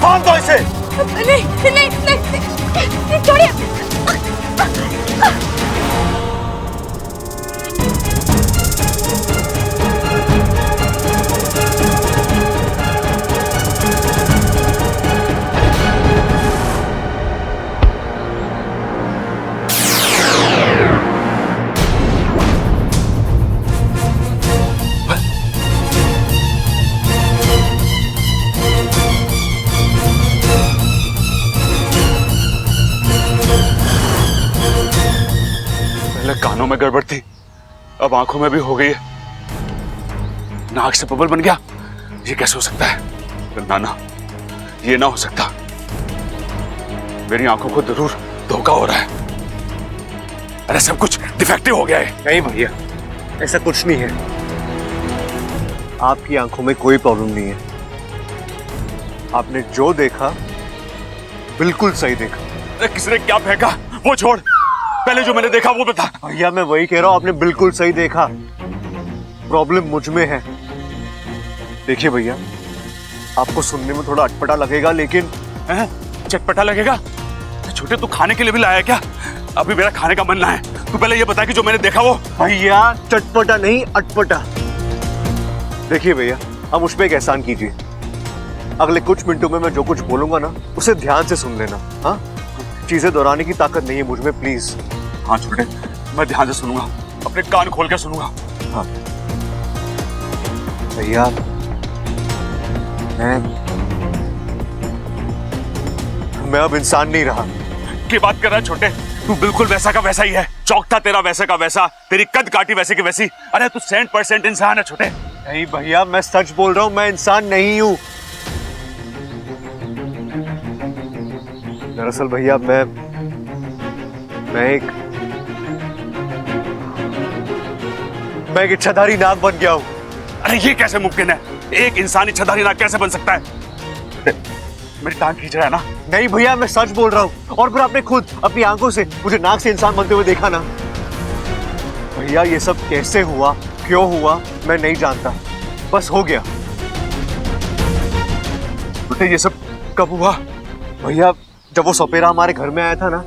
बांध दो इसे। नहीं नहीं नहीं, छोड़िए। पहले कानों में गड़बड़ थी, अब आंखों में भी हो गई है। नाक से बबल बन गया। ये कैसे हो सकता है? नाना, ये ना हो सकता। मेरी आंखों को जरूर धोखा हो रहा है। अरे सब कुछ डिफेक्टिव हो गया है। नहीं भैया, ऐसा कुछ नहीं है। आपकी आंखों में कोई प्रॉब्लम नहीं है। आपने जो देखा बिल्कुल सही देखा। अरे किसने क्या फेंका वो छोड़, पहले जो मैंने देखा वो बता। भैया मैं वही कह रहा हूं, आपने बिल्कुल सही देखा। प्रॉब्लम मुझ में है। देखिए भैया, आपको सुनने में थोड़ा अटपटा लगेगा, लेकिन चटपटा लगेगा? छोटे तू खाने के लिए भी लाया है क्या? अभी मेरा खाने का मन ना है। तू पहले ये बता कि जो मैंने देखा वो। भैया चटपटा नहीं, अटपटा। देखिए भैया, अब मुझ पे एक एहसान कीजिए। अगले कुछ मिनटों में मैं जो कुछ बोलूंगा ना, उसे ध्यान से सुन लेना। हाँ, चीजें दोहराने की ताकत नहीं है मुझ में, प्लीज। हाँ छोटे, मैं ध्यान से सुनूंगा, अपने कान खोल के सुनूंगा। हाँ भैया, मैं अब इंसान नहीं रहा। की बात कर रहा है छोटे? तू बिल्कुल वैसा का वैसा ही है। चौक था तेरा वैसे का वैसा, तेरी कद काटी वैसे की वैसी। अरे तू 100% इंसान है छोटे। नहीं भैया, मैं सच बोल रहा हूं, मैं इंसान नहीं हूं। दरअसल भैया मैं एक इच्छाधारी नाग बन गया हूं। अरे ये कैसे मुमकिन है? एक इंसान इच्छाधारी नाग कैसे बन सकता है? मेरी टांग खींच रहा है ना? नहीं भैया, मैं सच बोल रहा हूं। और फिर आपने खुद अपनी आंखों से मुझे नाग से इंसान बनते हुए देखा ना। भैया ये सब कैसे हुआ, क्यों हुआ, मैं नहीं जानता, बस हो गया। बेटे ये सब कब हुआ? भैया जब वो सपेरा हमारे घर में आया था ना,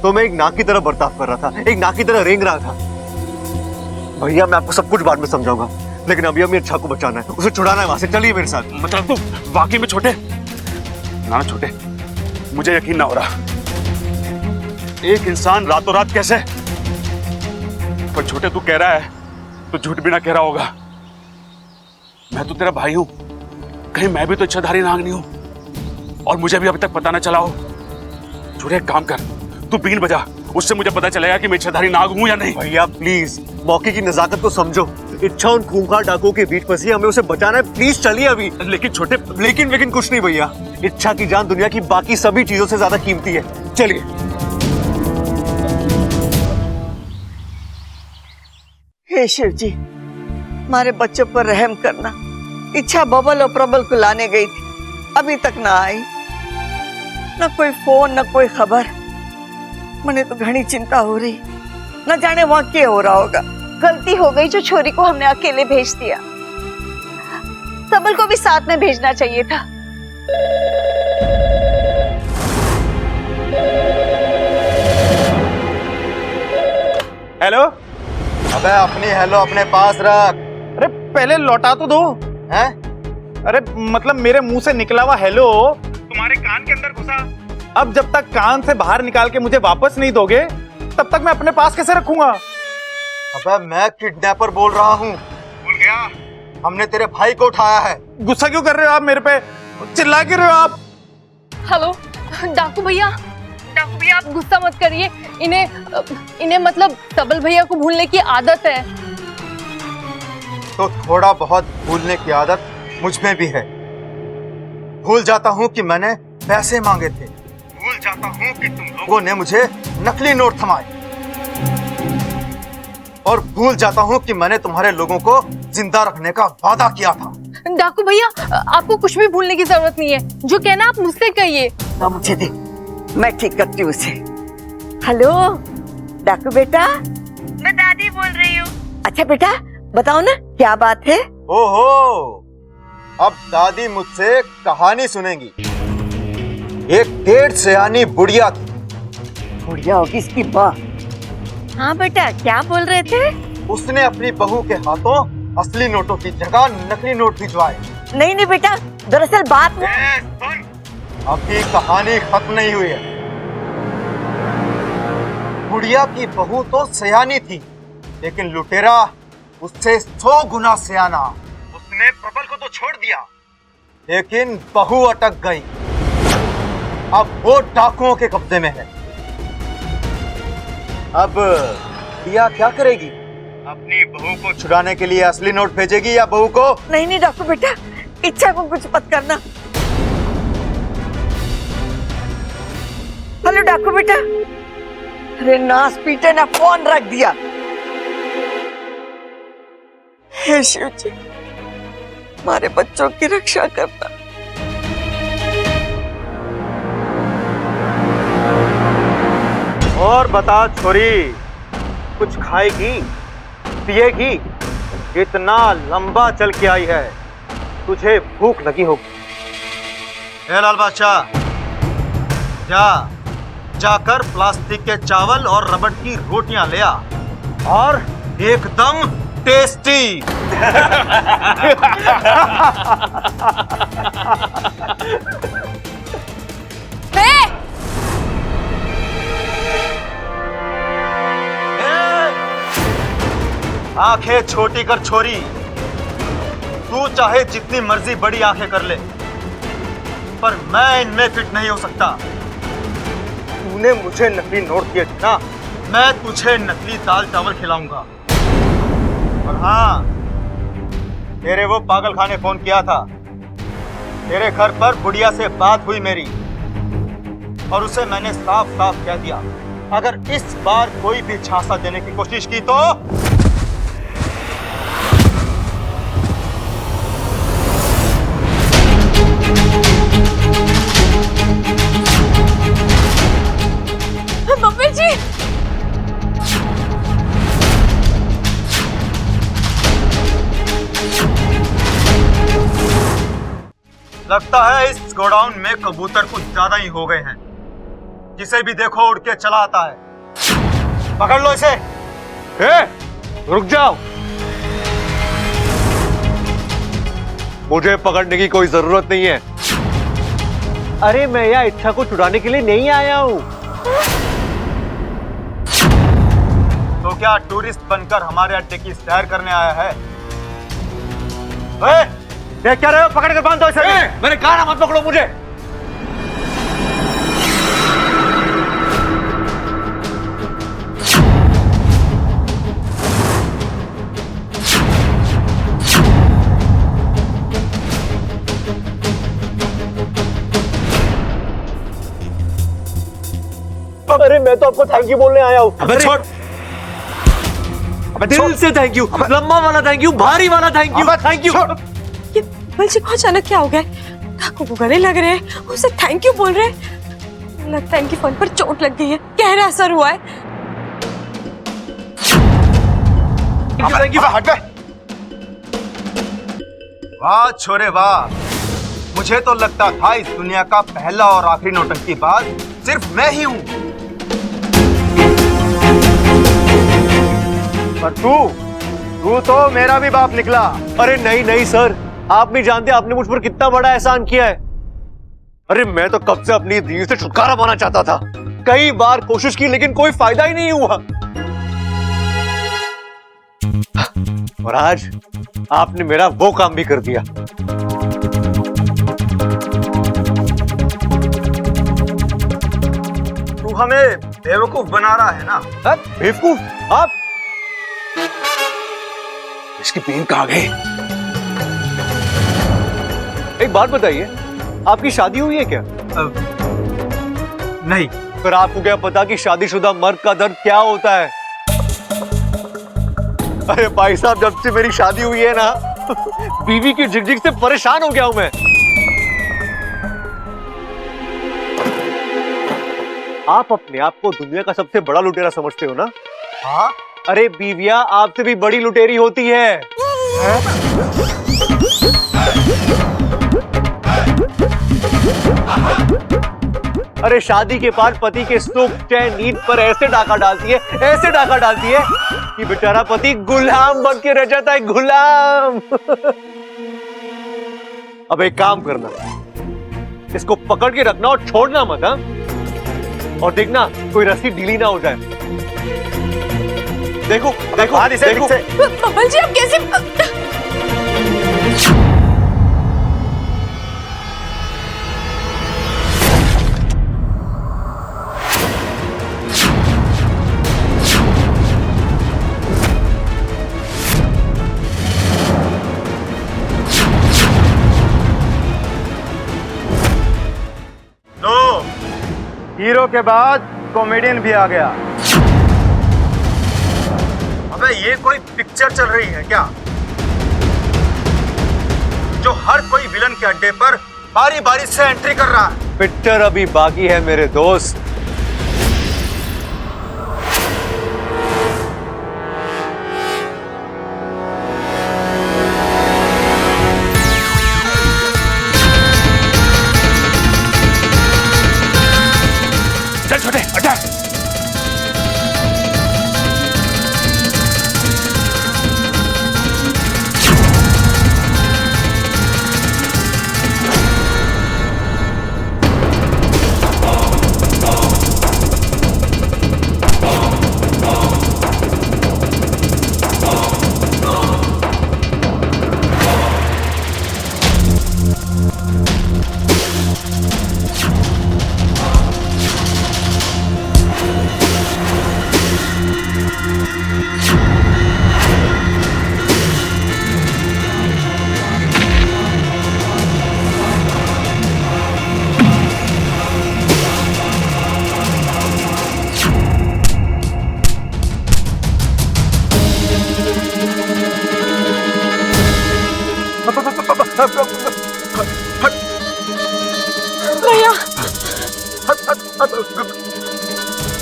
तो मैं एक नाग की तरह बर्ताव कर रहा था, एक नाग की तरह रेंग रहा था। भैया मैं आपको सब कुछ बाद में समझाऊंगा, लेकिन अभी हमें अच्छा को बचाना है, उसे छुड़ाना है वहां से। चलिए मेरे साथ। मतलब तू वाकई में छोटे? ना छोटे, मुझे यकीन ना हो रहा। एक इंसान रातों रात कैसे? पर छोटे तू कह रहा है तो झूठ भी ना कह रहा होगा। मैं तो तेरा भाई हूं, कहीं मैं भी तो इच्छाधारी नाग नहीं हूं और मुझे भी अभी तक पता ना चला हो। छोटे एक काम कर, तू बीन बजा, उससे मुझे पता चलेगा कि मैं इच्छाधारी नाग हूं या नहीं। भैया प्लीज मौके की नजाकत को समझो। इच्छा उन खूंखार डाकुओं के बीच फंसी, हमें उसे बचाना है। प्लीज चलिए अभी। लेकिन छोटे, लेकिन कुछ नहीं भैया। इच्छा की जान दुनिया की बाकी सभी चीजों से ज्यादा कीमती है। चलिए। हे शिव जी, हमारे बच्चों पर रहम करना। इच्छा बबल और प्रबल को लाने गई थी, अभी तक ना आई। न कोई फोन, न कोई खबर। मुझे तो घनी चिंता हो रही, न जाने वहां क्या हो रहा होगा। गलती हो गई जो छोरी को हमने अकेले भेज दिया। सबल को भी साथ में भेजना चाहिए था। हेलो। अबे अपनी हेलो अपने पास रख। अरे पहले लौटा तो दो। हैं? अरे मतलब मेरे मुंह से निकला हुआ हेलो तुम्हारे कान के अंदर घुसा। अब जब तक कान से बाहर निकाल के मुझे वापस नहीं दोगे, तब तक मैं अपने पास कैसे रखूंगा? अबे मैं किडनैपर बोल रहा हूँ। भूल गया? हमने तेरे भाई को उठाया है। गुस्सा क्यों कर रहे हो आप मेरे पे? चिल्ला क्यों रहे हो आप? हेलो डाकू भैया, आप गुस्सा मत करिए। इन्हें मतलब सबल भैया को भूलने की आदत है। तो थोड़ा बहुत भूलने की आदत मुझ में भी है। भूल जाता हूँ कि मैंने पैसे मांगे थे, भूल जाता हूँ कि तुम लोगों ने मुझे नकली नोट थमाए, और भूल जाता हूँ कि मैंने तुम्हारे लोगों को जिंदा रखने का वादा किया था। डाकू भैया, आपको कुछ भी भूलने की जरूरत नहीं है। जो कहना आप मुझसे कहिए। ना मुझे दे, मैं ठीक करती हूँ उसे। हेलो डाकू बेटा, मैं दादी बोल रही हूँ। अच्छा बेटा बताओ ना क्या बात है? ओहो, अब दादी मुझसे कहानी सुनेंगी। एक डेढ़ सयानी बुढ़िया थी। बुढ़िया होगी इसकी माँ। हाँ बेटा, क्या बोल रहे थे? उसने अपनी बहू के हाथों असली नोटों की जगह नकली नोट भिजवाए। नहीं नहीं बेटा, दरअसल बात वो अभी कहानी खत्म नहीं हुई है। बुढ़िया की बहू तो सयानी थी, लेकिन लुटेरा उससे 100 गुना सयाना। उसने प्रबल को तो छोड़ दिया, लेकिन बहू अटक गई। अब वो डाकुओं के कब्जे में है। अब दिया क्या करेगी? अपनी बहू को छुड़ाने के लिए असली नोट भेजेगी या बहू को? नहीं नहीं डाकू बेटा, इच्छा को कुछ मत करना। हेलो डाकू बेटा। अरे नास पीटे ने फोन रख दिया। हे शिव जी, हमारे बच्चों की रक्षा करना। और बता छोरी, कुछ खाएगी पिएगी? इतना लंबा चल के आई है, तुझे भूख लगी होगी। ए लाल बादशाह, जाकर प्लास्टिक के चावल और रबड़ की रोटियां ले आ, और एकदम टेस्टी। आंखें छोटी कर छोरी, तू चाहे जितनी मर्जी बड़ी आंखें कर ले, पर मैं इनमें फिट नहीं हो सकता। तूने मुझे नकली नोट दिए थे ना, मैं तुझे नकली दाल चावल खिलाऊंगा। और हाँ, तेरे वो पागल खाने फोन किया था। तेरे घर पर बुढ़िया से बात हुई मेरी, और उसे मैंने साफ साफ कह दिया, अगर इस बार कोई भी झांसा देने की कोशिश की तो मम्मी जी, लगता है इस गोडाउन में कबूतर कुछ ज्यादा ही हो गए हैं। जिसे भी देखो उड़ के चला आता है। पकड़ लो इसे। रुक जाओ, मुझे पकड़ने की कोई जरूरत नहीं है। अरे मैं यहाँ इच्छा को छुड़ाने के लिए नहीं आया हूँ। तो क्या टूरिस्ट बनकर हमारे अड्डे की सैर करने आया है? देख क्या रहे हो? पकड़ कर बांध दो इसे। मैंने कहा ना मत पकड़ो मुझे। अरे मैं तो आपको थैंक यू बोलने आया हूँ। अबे छोड़। दिल से थैंक यू, लंबा वाला थैंक यू, भारी वाला थैंक यू, थैंक यू। ये बलजी को अचानक क्या हो गया? डाकू को गले लग रहे हैं, उसे थैंक यू बोल रहे हैं। लगता है इनकी फोन पर चोट लग गई है, गहरा असर हुआ है। Thank you. हट गए। वाह छोरे वाह, मुझे तो लगता था इस दुनिया का पहला और आखिरी नौटंकी बाज सिर्फ मैं ही हूँ। पर तू तो मेरा भी बाप निकला। अरे नहीं नहीं सर, आप नहीं जानते आपने मुझ पर कितना बड़ा एहसान किया है। अरे मैं तो कब से अपनी दी से छुटकारा पाना चाहता था। कई बार कोशिश की लेकिन कोई फायदा ही नहीं हुआ। और आज आपने मेरा वो काम भी कर दिया। तू हमें बेवकूफ बना रहा है ना? बेवकूफ? आप? इसकी पेन कहाँ गई? एक बात बताइए, आपकी शादी हुई है क्या? नहीं। फिर आपको क्या पता कि शादीशुदा मर्द का दर्द क्या होता है? अरे भाई साहब, जब से मेरी शादी हुई है ना, बीवी की झिकझिक से परेशान हो गया हूं मैं। आप अपने आप को दुनिया का सबसे बड़ा लुटेरा समझते हो ना? हाँ? अरे बीवियां आपसे भी बड़ी लुटेरी होती है। अरे शादी के बाद पति के सुख चैन नींद पर ऐसे डाका डालती है, ऐसे डाका डालती है कि बेचारा पति गुलाम बन के रह जाता है, गुलाम। अब एक काम करना, इसको पकड़ के रखना और छोड़ना मत, हाँ? और देखना कोई रस्सी ढीली ना हो जाए। देखो देखो देखो। बबल जी आप कैसे? हीरो के बाद कॉमेडियन भी आ गया। अबे ये कोई पिक्चर चल रही है क्या, जो हर कोई विलन के अड्डे पर बारी बारी से एंट्री कर रहा है? पिक्चर अभी बाकी है मेरे दोस्त। चल छोटे अटैक। भैया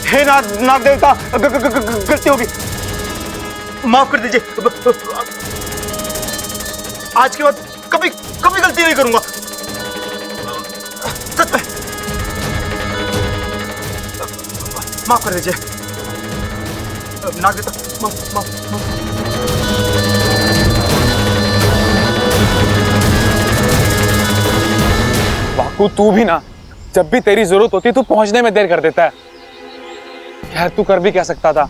हे नाग देवता, गलती होगी, माफ कर दीजिए। आज के बाद कभी कभी गलती नहीं करूंगा, सच में। माफ कर दीजिए नाग देवता, माफ माफ माफ। वाकू तू भी ना, जब भी तेरी जरूरत होती तू पहुंचने में देर कर देता है। खैर तू कर भी क्या सकता था,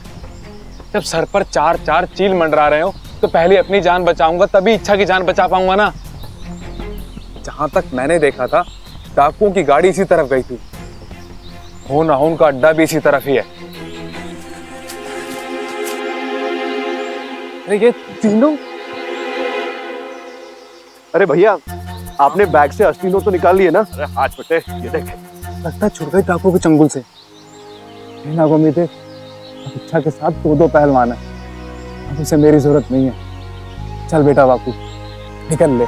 जब सर पर चार चार चील मंडरा रहे हो तो पहले अपनी जान बचाऊंगा, तभी इच्छा की जान बचा पाऊंगा ना। जहां तक मैंने देखा था डाकुओं की गाड़ी इसी तरफ गई थी, हो ना हो उनका अड्डा भी इसी तरफ ही है। अरे ये तीनों, अरे भैया आपने बैग से असली नोट तो निकाल लिए ना? अरे हाथ छोटे, ये देख। लगता है छुड़ गए डाकुओं के चंगुल से। नागोमी अब इच्छा के साथ दो पहलवान है, अब उसे मेरी जरूरत नहीं है। चल बेटा वाकू निकल ले।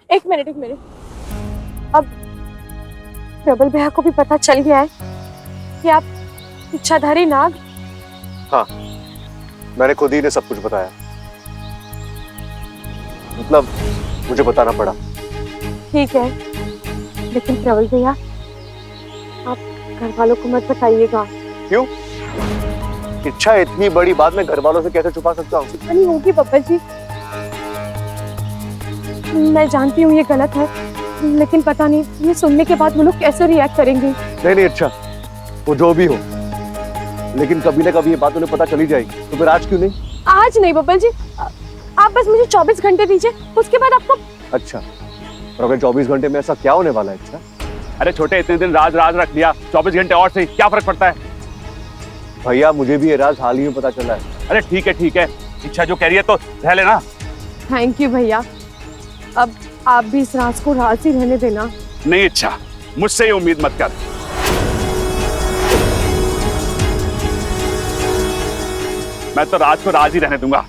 एक मिनट अब प्रबल भैया को भी पता चल गया है कि आप इच्छाधारी नाग। हाँ मैंने खुद ही ने सब कुछ बताया, मतलब मुझे बताना पड़ा। ठीक है, लेकिन प्रबल भैया आप घर वालों को मत बताइएगा। क्यों? इच्छा इतनी बड़ी बात मैं घर वालों से कैसे छुपा सकता हूँ? नहीं होगी बब्बर जी, मैं जानती हूँ ये गलत है, लेकिन पता नहीं ये सुनने के बाद वो लोग कैसे रिएक्ट करेंगे। नहीं अच्छा, वो जो भी हो, लेकिन कभी ना कभी ये बात उन्हें पता चली जाएगी, तो फिर आज क्यों नहीं? आज नहीं बब्बर जी, आप बस मुझे 24 घंटे दीजिए, उसके बाद आपको। अच्छा, और अगर 24 घंटे में ऐसा क्या होने वाला है? अच्छा अरे छोटे, इतने दिन राज रख लिया, 24 घंटे और से क्या फर्क पड़ता है? भैया मुझे भी ये राज हाल ही में पता चला है। अरे ठीक है, इच्छा जो कह रही है तो रह लेना। थैंक यू भैया, अब आप भी इस राज को राज ही रहने देना। नहीं इच्छा, मुझसे ये उम्मीद मत कर। मैं तो राज को राज ही रहने दूंगा।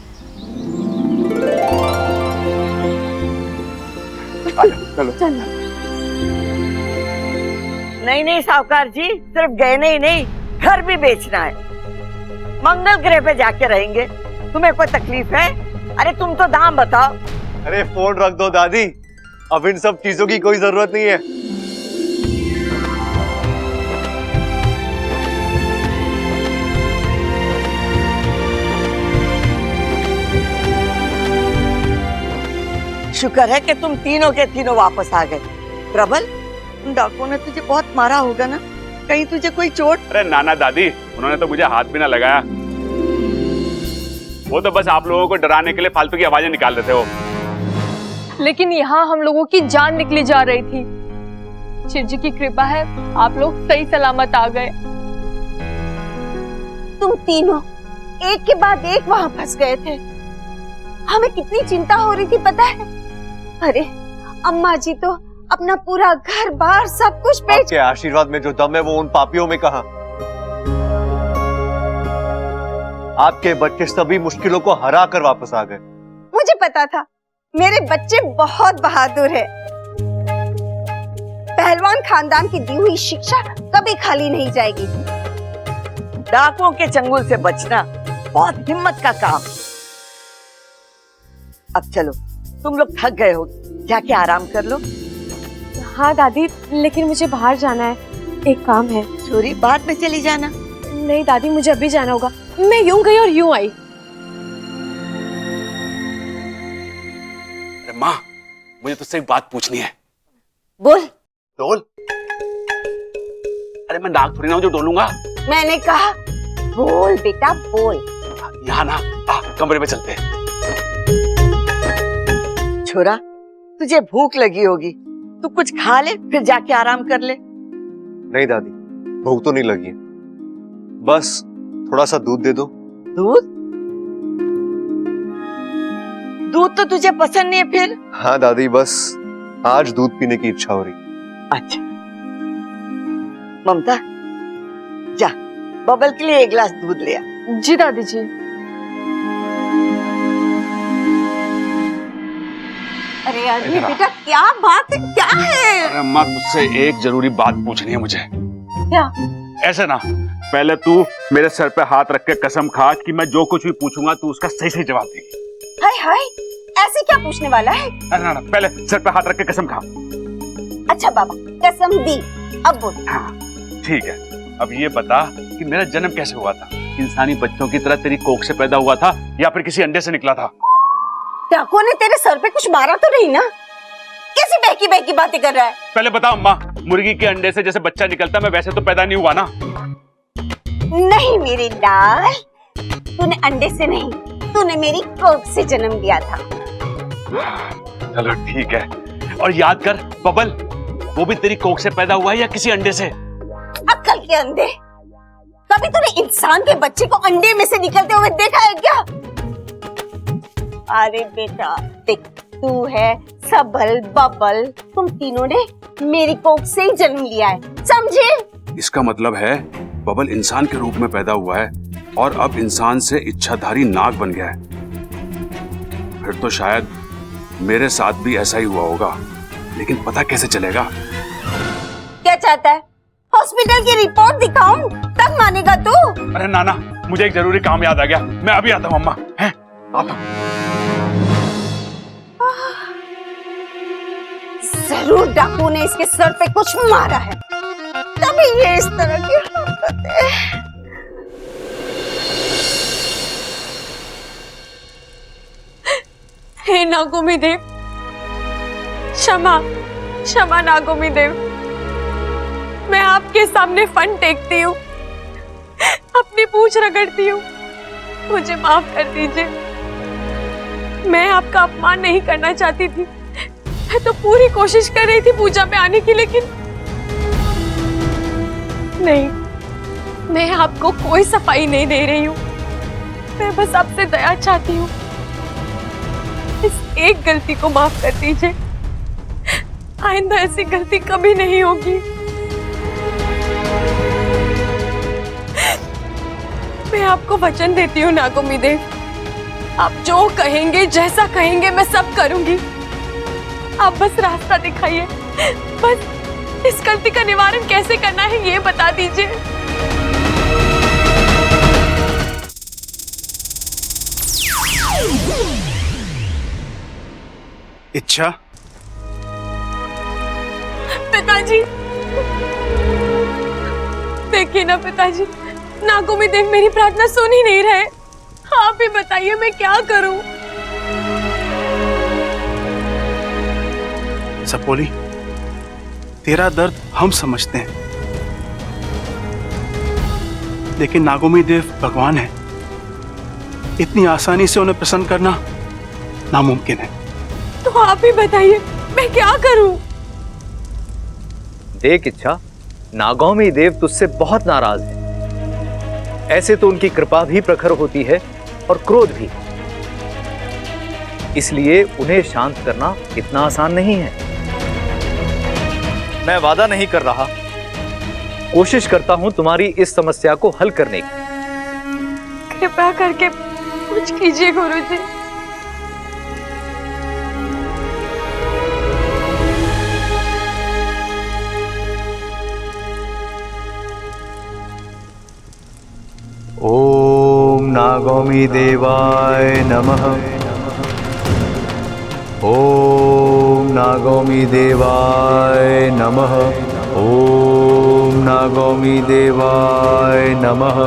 चलो चलो। नहीं साहूकार जी, सिर्फ गहने ही नहीं, घर भी बेचना है। मंगल ग्रह पे जाके रहेंगे, तुम्हें कोई तकलीफ है? अरे तुम तो दाम बताओ। अरे फोन रख दो दादी, अब इन सब चीजों की कोई जरूरत नहीं है। शुक्र है कि तुम तीनों के तीनों वापस आ गए। प्रबल, उन डाकुओं ने तुझे बहुत मारा होगा ना? कहीं तुझे कोई चोट? अरे नाना दादी, उन्होंने तो मुझे हाथ भी ना लगाया। वो तो बस आप लोगों को डराने के लिए फालतू की आवाजें निकाल रहे थे वो। लेकिन यहाँ हम लोगों की जान निकली जा रही थी। शिव जी की कृपा है, आप लोग सही सलामत आ गए। तुम तीनों एक के बाद एक वहां फंस गए थे। हमें कितनी चिंता हो रही थी पता है? अरे अम्मा जी तो अपना पूरा घर बार सब कुछ बेच। आपके आशीर्वाद में जो दम है वो उन पापियों में कहां? आपके बच्चे सभी मुश्किलों को हरा कर वापस आ गए। मुझे पता था मेरे बच्चे बहुत बहादुर है। पहलवान खानदान की दी हुई शिक्षा कभी खाली नहीं जाएगी। डाकुओं के चंगुल से बचना बहुत हिम्मत का काम। अब चलो, तुम लोग थक गए हो, जाके आराम कर लो। हाँ दादी, लेकिन मुझे बाहर जाना है, एक काम है। छोरी, बाद में चली जाना। नहीं दादी, मुझे अभी जाना होगा। मैं यूं गई और यूं आई। अरे माँ, मुझे तुझसे एक बात पूछनी है। बोल। डोल। अरे मैं नाक थोड़ी ना हूं जो डोलूंगा। मैंने कहा बोल बेटा बोल। यहाँ ना, कमरे में चलते हैं। छोरा, तुझे भूख लगी होगी, तू कुछ खा ले फिर जाके आराम कर ले। नहीं दादी, भूख तो नहीं लगी है, बस थोड़ा सा दूध दे दो। दूध? दूध तो तुझे पसंद नहीं है फिर? हाँ दादी, बस आज दूध पीने की इच्छा हो रही। अच्छा ममता, जा बबल के लिए एक गिलास दूध ले आ। जी दादी जी। अरे अरे बेटा, क्या बात है, क्या है? अरे अम्मा, तुझसे एक जरूरी बात पूछनी है मुझे। क्या? ऐसे ना, पहले तू मेरे सर पे हाथ रख के कसम खा कि मैं जो कुछ भी पूछूंगा तू उसका सही सही जवाब देगी। हाय हाय, ऐसे क्या पूछने वाला है? अरे ना, पहले सर पे हाथ रख के कसम खा। अच्छा बाबा, कसम दी, अब बोल। हाँ ठीक है, अब ये बता कि मेरा जन्म कैसे हुआ था? इंसानी बच्चों की तरह तेरी कोख से पैदा हुआ था या फिर किसी अंडे से निकला था? डाकुओं ने तेरे सर पे कुछ मारा तो नहीं ना? कैसी बहकी बहकी बातें कर रहा है? पहले बता अम्मा, मुर्गी के अंडे से जैसे बच्चा निकलता मैं वैसे तो पैदा नहीं हुआ ना? नहीं मेरे लाल, तूने अंडे से नहीं, तूने मेरी कोख से जन्म लिया था। चलो ठीक है, और याद कर बबल, वो भी तेरी कोख से पैदा हुआ है या किसी अंडे से? अक्ल के अंधे, कभी तूने इंसान के बच्चे को अंडे में से निकलते हुए देखा है क्या? अरे बेटा देख, तू है सबल बबल, तुम तीनों ने मेरी कोख से ही जन्म लिया है, समझे? इसका मतलब है बबल इंसान के रूप में पैदा हुआ है और अब इंसान से इच्छाधारी नाग बन गया है। फिर तो शायद मेरे साथ भी ऐसा ही हुआ होगा, लेकिन पता कैसे चलेगा? क्या चाहता है? हॉस्पिटल की रिपोर्ट दिखाऊं तब मानेगा तू? अरे नाना, मुझे एक जरूरी काम याद आ गया, मैं अभी आता हूँ। अम्मा हैं, आता हूँ। जरूर डाकू ने इसके सर पे कुछ मारा है, तभी ये इस तरह की हरकतें। हे नागोमी देव, क्षमा क्षमा नागोमी देव, मैं आपके सामने फन टेकती हूँ, अपनी पूंछ रगड़ती हूँ, मुझे माफ कर दीजिए। मैं आपका अपमान नहीं करना चाहती थी, मैं तो पूरी कोशिश कर रही थी पूजा में आने की, लेकिन नहीं, मैं आपको कोई सफाई नहीं दे रही हूँ, मैं बस आपसे दया चाहती हूँ। इस एक गलती को माफ कर दीजिए, आइंदा ऐसी गलती कभी नहीं होगी। मैं आपको वचन देती हूँ नागोमी देव, आप जो कहेंगे, जैसा कहेंगे, मैं सब करूंगी। आप बस रास्ता दिखाइए, बस इस गलती का निवारण कैसे करना है ये बता दीजिए। इच्छा, पिताजी देखिए ना पिताजी, नागोमी देव मेरी प्रार्थना सुन ही नहीं रहे। आप ही बताइए मैं क्या करूं। सपोली, तेरा दर्द हम समझते हैं, लेकिन नागोमी देव भगवान है, इतनी आसानी से उन्हें प्रसन्न करना नामुमकिन है। तो आप ही बताइए मैं क्या करूं। देख इच्छा, नागौमी देव तुझसे बहुत नाराज है। ऐसे तो उनकी कृपा भी प्रखर होती है और क्रोध भी, इसलिए उन्हें शांत करना इतना आसान नहीं है। मैं वादा नहीं कर रहा, कोशिश करता हूं तुम्हारी इस समस्या को हल करने की। कृपा करके कुछ कीजिए गुरुजी। ओम नागौमी देवाय नमः। ओम नागौमी देवाय नमः। ओम नागौमी देवाय नमः।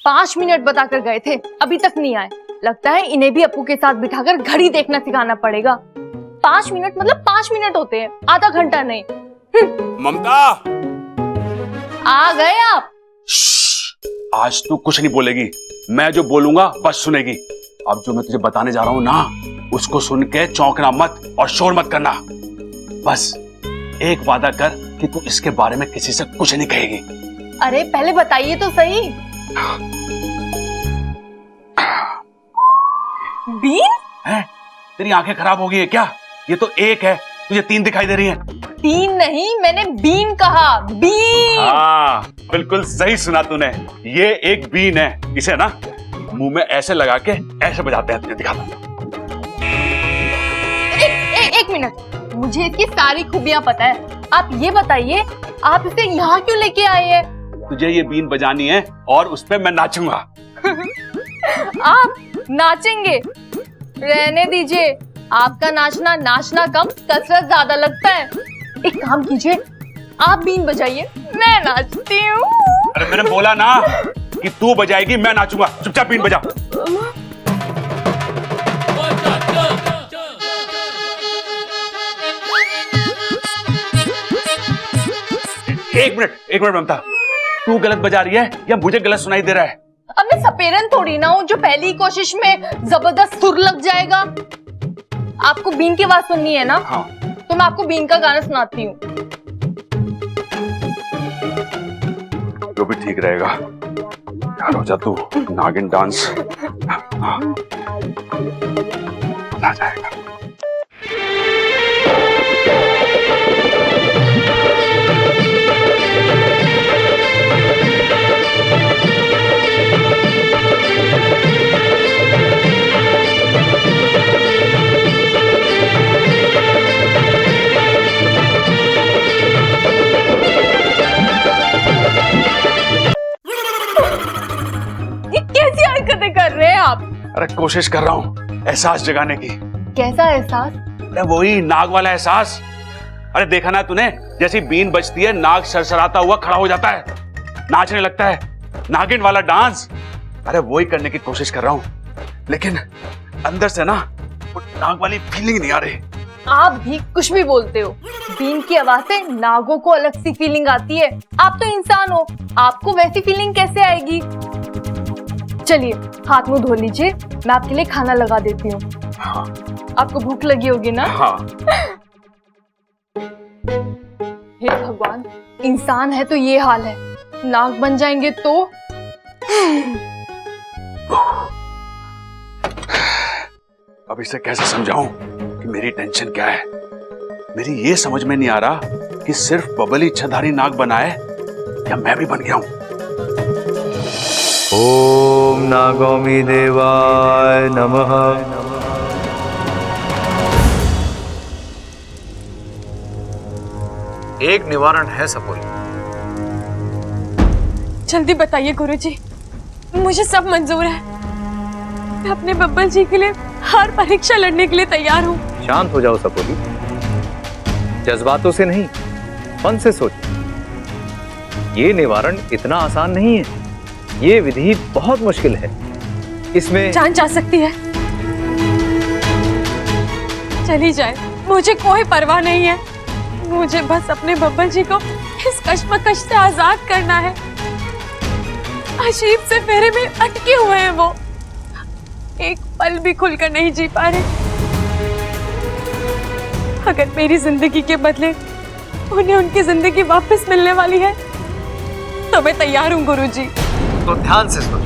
5 मिनट बताकर गए थे, अभी तक नहीं आए। लगता है इन्हें भी अपू के साथ बिठाकर घड़ी देखना सिखाना पड़ेगा। 5 मिनट मतलब 5 मिनट होते हैं, आधा घंटा नहीं। ममता, आ गए आप। आज तू कुछ नहीं बोलेगी, मैं जो बोलूंगा बस सुनेगी। अब जो मैं तुझे बताने जा रहा हूं ना, उसको सुन के चौंकना मत और शोर मत करना। बस एक वादा कर कि तू इसके बारे में किसी से कुछ नहीं कहेगी। अरे पहले बताइए तो सही। बीन? है? तेरी आंखें खराब हो गई है क्या? ये तो एक है, तुझे 3 दिखाई दे रही हैं। 3 नहीं, मैंने बीन कहा। बीन। हाँ, बिल्कुल सही सुना तूने। ये एक बीन है, इसे ना मुंह में ऐसे लगा के ऐसे बजाते हैं। तुझे दिखाता हूं। एक मिनट, मुझे इसकी सारी खूबियां पता है। आप ये बताइए, आप इसे यहाँ क्यों लेके आए हैं? तुझे ये बीन बजानी है और उस पे मैं नाचूंगा। आप नाचेंगे? रहने दीजिए, आपका नाचना कम, कसरत ज्यादा लगता है। एक काम कीजिए, आप बीन बजाइए, मैं नाचती हूँ। अरे मैंने बोला ना कि तू बजाएगी, मैं नाचूंगा। चुपचाप बीन बजा। एक मिनट ममता, तू गलत बजा रही है या मुझे गलत सुनाई दे रहा है? अब मैं सपेरन थोड़ी ना हूँ जो पहली कोशिश में जबरदस्त सुर लग जाएगा। आपको बीन की आवाज सुननी है ना? हाँ। तो मैं आपको बीन का गाना सुनाती हूँ। जो भी ठीक रहेगा। यार हो जा तू, नागिन डांस ना जाएगा। कर रहे हैं आप? अरे कोशिश कर रहा हूँ एहसास जगाने की। कैसा एहसास? अरे वही नाग वाला एहसास। अरे देखा ना तूने, जैसी बीन बजती है नाग सरसराता हुआ खड़ा हो जाता है, नाचने लगता है, नागिन वाला डांस। अरे वही करने की कोशिश कर रहा हूँ, लेकिन अंदर से ना वो नाग वाली फीलिंग नहीं आ रही। आप भी कुछ भी बोलते हो। बीन की आवाज से नागों को अलग सी फीलिंग आती है। आप तो इंसान हो, आपको वैसी फीलिंग कैसे आएगी? चलिए हाथ मुंह धो लीजिए, मैं आपके लिए खाना लगा देती हूँ। हाँ। आपको भूख लगी होगी ना? हाँ। हे भगवान, इंसान है तो ये हाल है, नाग बन जाएंगे तो? अब इसे कैसे समझाऊं कि मेरी टेंशन क्या है? मेरी ये समझ में नहीं आ रहा कि सिर्फ बबल ही इच्छाधारी नाग बना है या मैं भी बन गया हूं। ओम नागौमी देवाय नमः। एक निवारण है सपोली। जल्दी बताइए गुरुजी, मुझे सब मंजूर है। मैं अपने बब्बल जी के लिए हर परीक्षा लड़ने के लिए तैयार हूँ। शांत हो जाओ सपोली, जज्बातों से नहीं मन से सोचो। ये निवारण इतना आसान नहीं है, ये विधि बहुत मुश्किल है। इसमें जान जा सकती है, चली जाए, मुझे कोई परवाह नहीं है। मुझे बस अपने बब्बल जी को इस कश्मकश से आजाद करना है। अजीब से फेरे में अटके हुए हैं वो, एक पल भी खुलकर नहीं जी पा रहे। अगर मेरी जिंदगी के बदले उन्हें उनकी जिंदगी वापस मिलने वाली है तो मैं तैयार हूँ गुरुजी। तो ध्यान से सुन,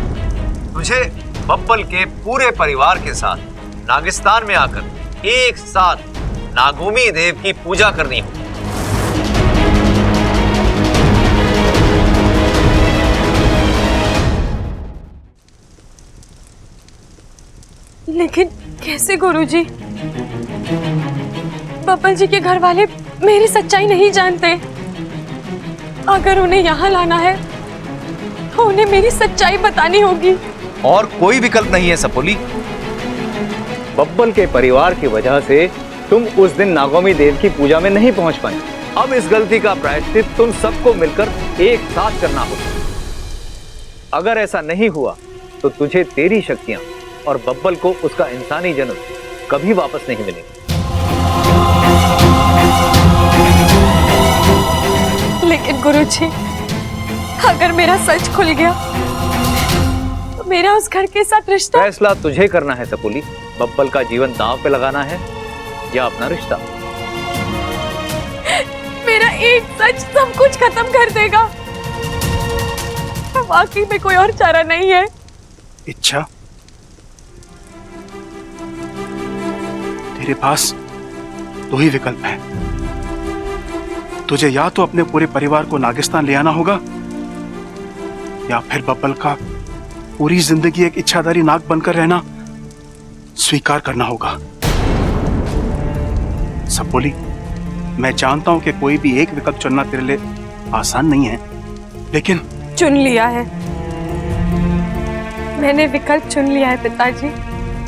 तुझे बब्बल के पूरे परिवार के साथ नागिस्तान में आकर एक साथ नागोमी देव की पूजा करनी होगी। लेकिन कैसे गुरुजी? बब्बल जी के घर वाले मेरी सच्चाई नहीं जानते। अगर उन्हें यहाँ लाना है तो उन्हें मेरी सच्चाई बतानी होगी। और कोई विकल्प नहीं है सपोली। बब्बल के परिवार की वजह से तुम उस दिन नागोमी देव की पूजा में नहीं पहुंच पाए। अब इस गलती का प्रायश्चित तुम सबको मिलकर एक साथ करना होगा। अगर ऐसा नहीं हुआ तो तुझे तेरी शक्तियां और बब्बल को उसका इंसानी जन्म कभी वापस नहीं मिलेगा। लेकिन गुरुजी, अगर मेरा सच खुल गया तो मेरा उस घर के साथ रिश्ता। फैसला तुझे करना है सपोली, बब्बल का जीवन दांव पे लगाना है या अपना रिश्ता। मेरा एक सच सब कुछ खत्म कर देगा। वाकई में कोई और चारा नहीं है। इच्छा, तेरे पास दो ही विकल्प है। तुझे या तो अपने पूरे परिवार को नागिस्तान ले आना होगा या फिर बब्बल का पूरी जिंदगी एक इच्छाधारी नाग बनकर रहना स्वीकार करना होगा। सपोली, मैं जानता हूं कि कोई भी एक विकल्प चुनना तेरे लिए आसान नहीं है, लेकिन चुन लिया है, मैंने विकल्प चुन लिया है पिताजी।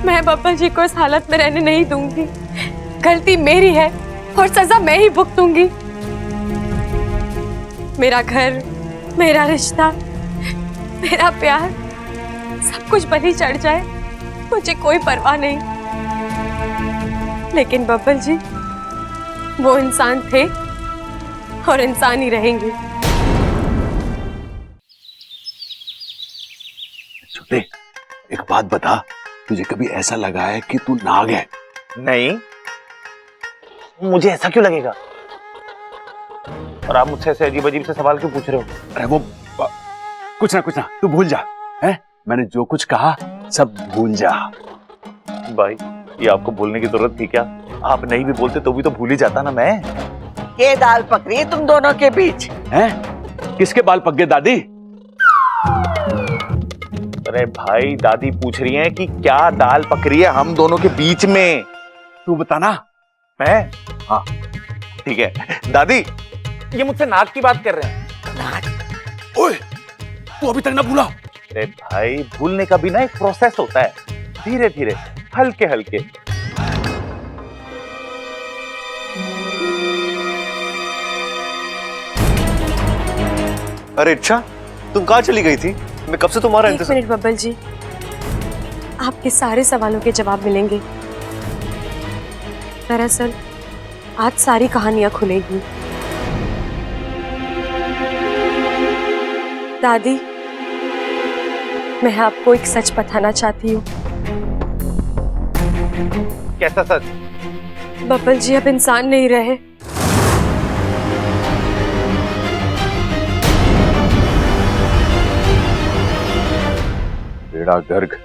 मैं बब्बल जी को इस हालत में रहने नहीं दूंगी। गलती मेरी है और सजा मैं ही भुगतूंगी। मेरा घर, मेरा रिश्ता, मेरा प्यार, सब कुछ बलि चढ़ जाए, मुझे कोई परवाह नहीं। लेकिन बब्बल जी वो इंसान थे और इंसान ही रहेंगे। छोटे, एक बात बता, तुझे कभी ऐसा लगा है कि तू नाग है? नहीं, मुझे ऐसा क्यों लगेगा? और आप मुझसे ऐसे अजीब अजीब से सवाल क्यों पूछ रहे हो? अरे वो कुछ ना तू भूल जा, हैं? मैंने जो कुछ कहा सब भूल जा। भाई, ये आपको बोलने की जरूरत थी क्या? आप नहीं भी बोलते तो भी तो भूल ही जाता ना मैं। ये दाल पकड़ी है तुम दोनों के बीच। हैं? किसके बाल पक गए दादी? अरे भाई, दादी पूछ रही हैं कि क्या दाल पक रही है हम दोनों के बीच में। तू बताना। मैं? हाँ ठीक है। दादी, ये मुझसे नाग की बात कर रहे हैं। ओए, तू अभी तक ना भूला? अरे भाई, भूलने का भी ना एक प्रोसेस होता है, धीरे धीरे, हल्के हल्के। अरे इच्छा, तुम कहाँ चली गई थी? मैं कब से तुम्हारा एक इंतजार। मिनट बब्बल जी, आपके सारे सवालों के जवाब मिलेंगे। दरअसल आज सारी कहानियां खुलेगी। दादी, मैं आपको एक सच बताना चाहती हूँ। कैसा सच? बब्बल जी अब इंसान नहीं रहे। बेड़ा गर्ग,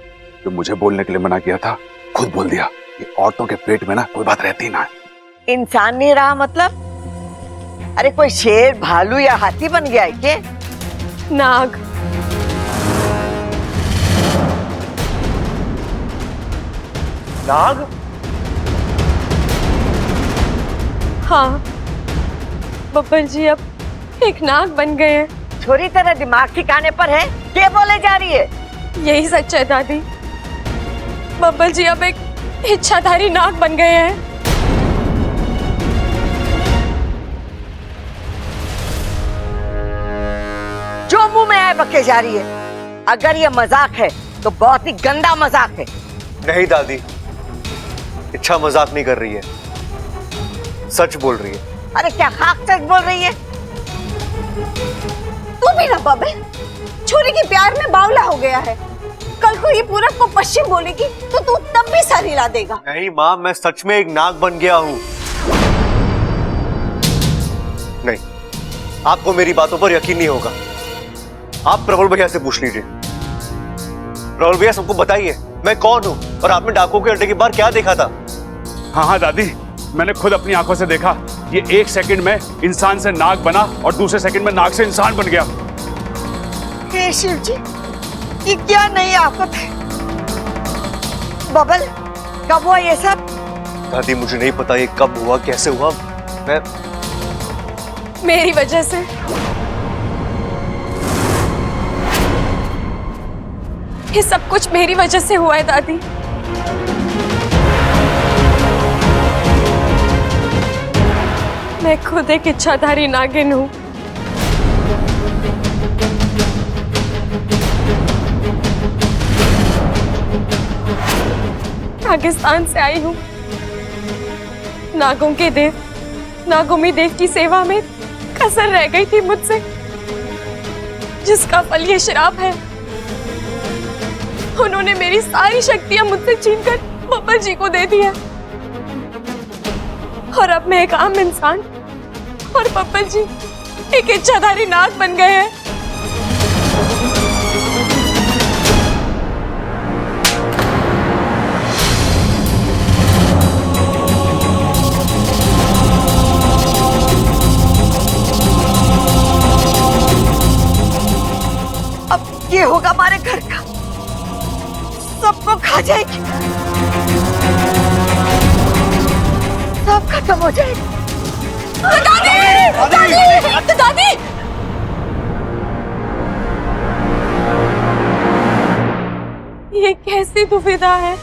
जो मुझे बोलने के लिए मना किया था, खुद बोल दिया। ये औरतों के पेट में ना कोई बात रहती ना। इंसान नहीं रहा मतलब? अरे कोई शेर, भालू या हाथी बन गया है क्या? नाग। नाग? हाँ, बब्बल जी अब एक नाग बन गए हैं। छोरी तेरा दिमाग ठिकाने पर है? क्या बोले जा रही है? यही सच है दादी। बब्बल जी अब एक इच्छाधारी नाग बन गए हैं। जो मुंह में आए बके जा रही है। अगर ये मजाक है तो बहुत ही गंदा मजाक है। नहीं दादी, इच्छा मजाक नहीं कर रही है, सच बोल रही है। अरे क्या खाक सच बोल रही है? तू भी ना बबल, छोरी के प्यार में बावला हो गया है। कल को ये पूरब को पश्चिम बोलेगी तो तू तब भी सर हिला देगा। नहीं माँ, मैं सच में एक नाग बन गया हूँ। नहीं, आपको मेरी बातों पर यकीन नहीं होगा। आप प्रबल भैया से पूछ लीजिए। प्रबल भैया सबको बताइए मैं कौन हूँ और आपने डाकुओं के अड्डे के बाहर क्या देखा था। हाँ हाँ दादी, मैंने खुद अपनी आंखों से देखा। ये 1 सेकंड में इंसान से नाग बना और दूसरे सेकंड में नाग से इंसान बन गया। हे शिव जी, ये क्या नई आफत है? बबल, कब हुआ ये सब? दादी मुझे नहीं पता ये कब हुआ, कैसे हुआ। मैं मेरी वजह से। ये सब कुछ मेरी वजह से हुआ है दादी। मैं खुद एक इच्छाधारी नागिन हूँ। पाकिस्तान से आई हूँ। नागों के देव, नागोमी देव की सेवा में कसर रह गई थी मुझसे, जिसका फल ये श्राप है। उन्होंने मेरी सारी शक्तियां मुझसे छीनकर बब्बल जी को दे दिया और अब मैं एक आम इंसान और बब्बल जी एक इच्छाधारी नाग बन गए हैं। अब ये होगा हमारे घर का, सबको खा जाएगी, सब खत्म हो जाएगा। दादी! दादी! दादी! ये कैसी दुविधा है?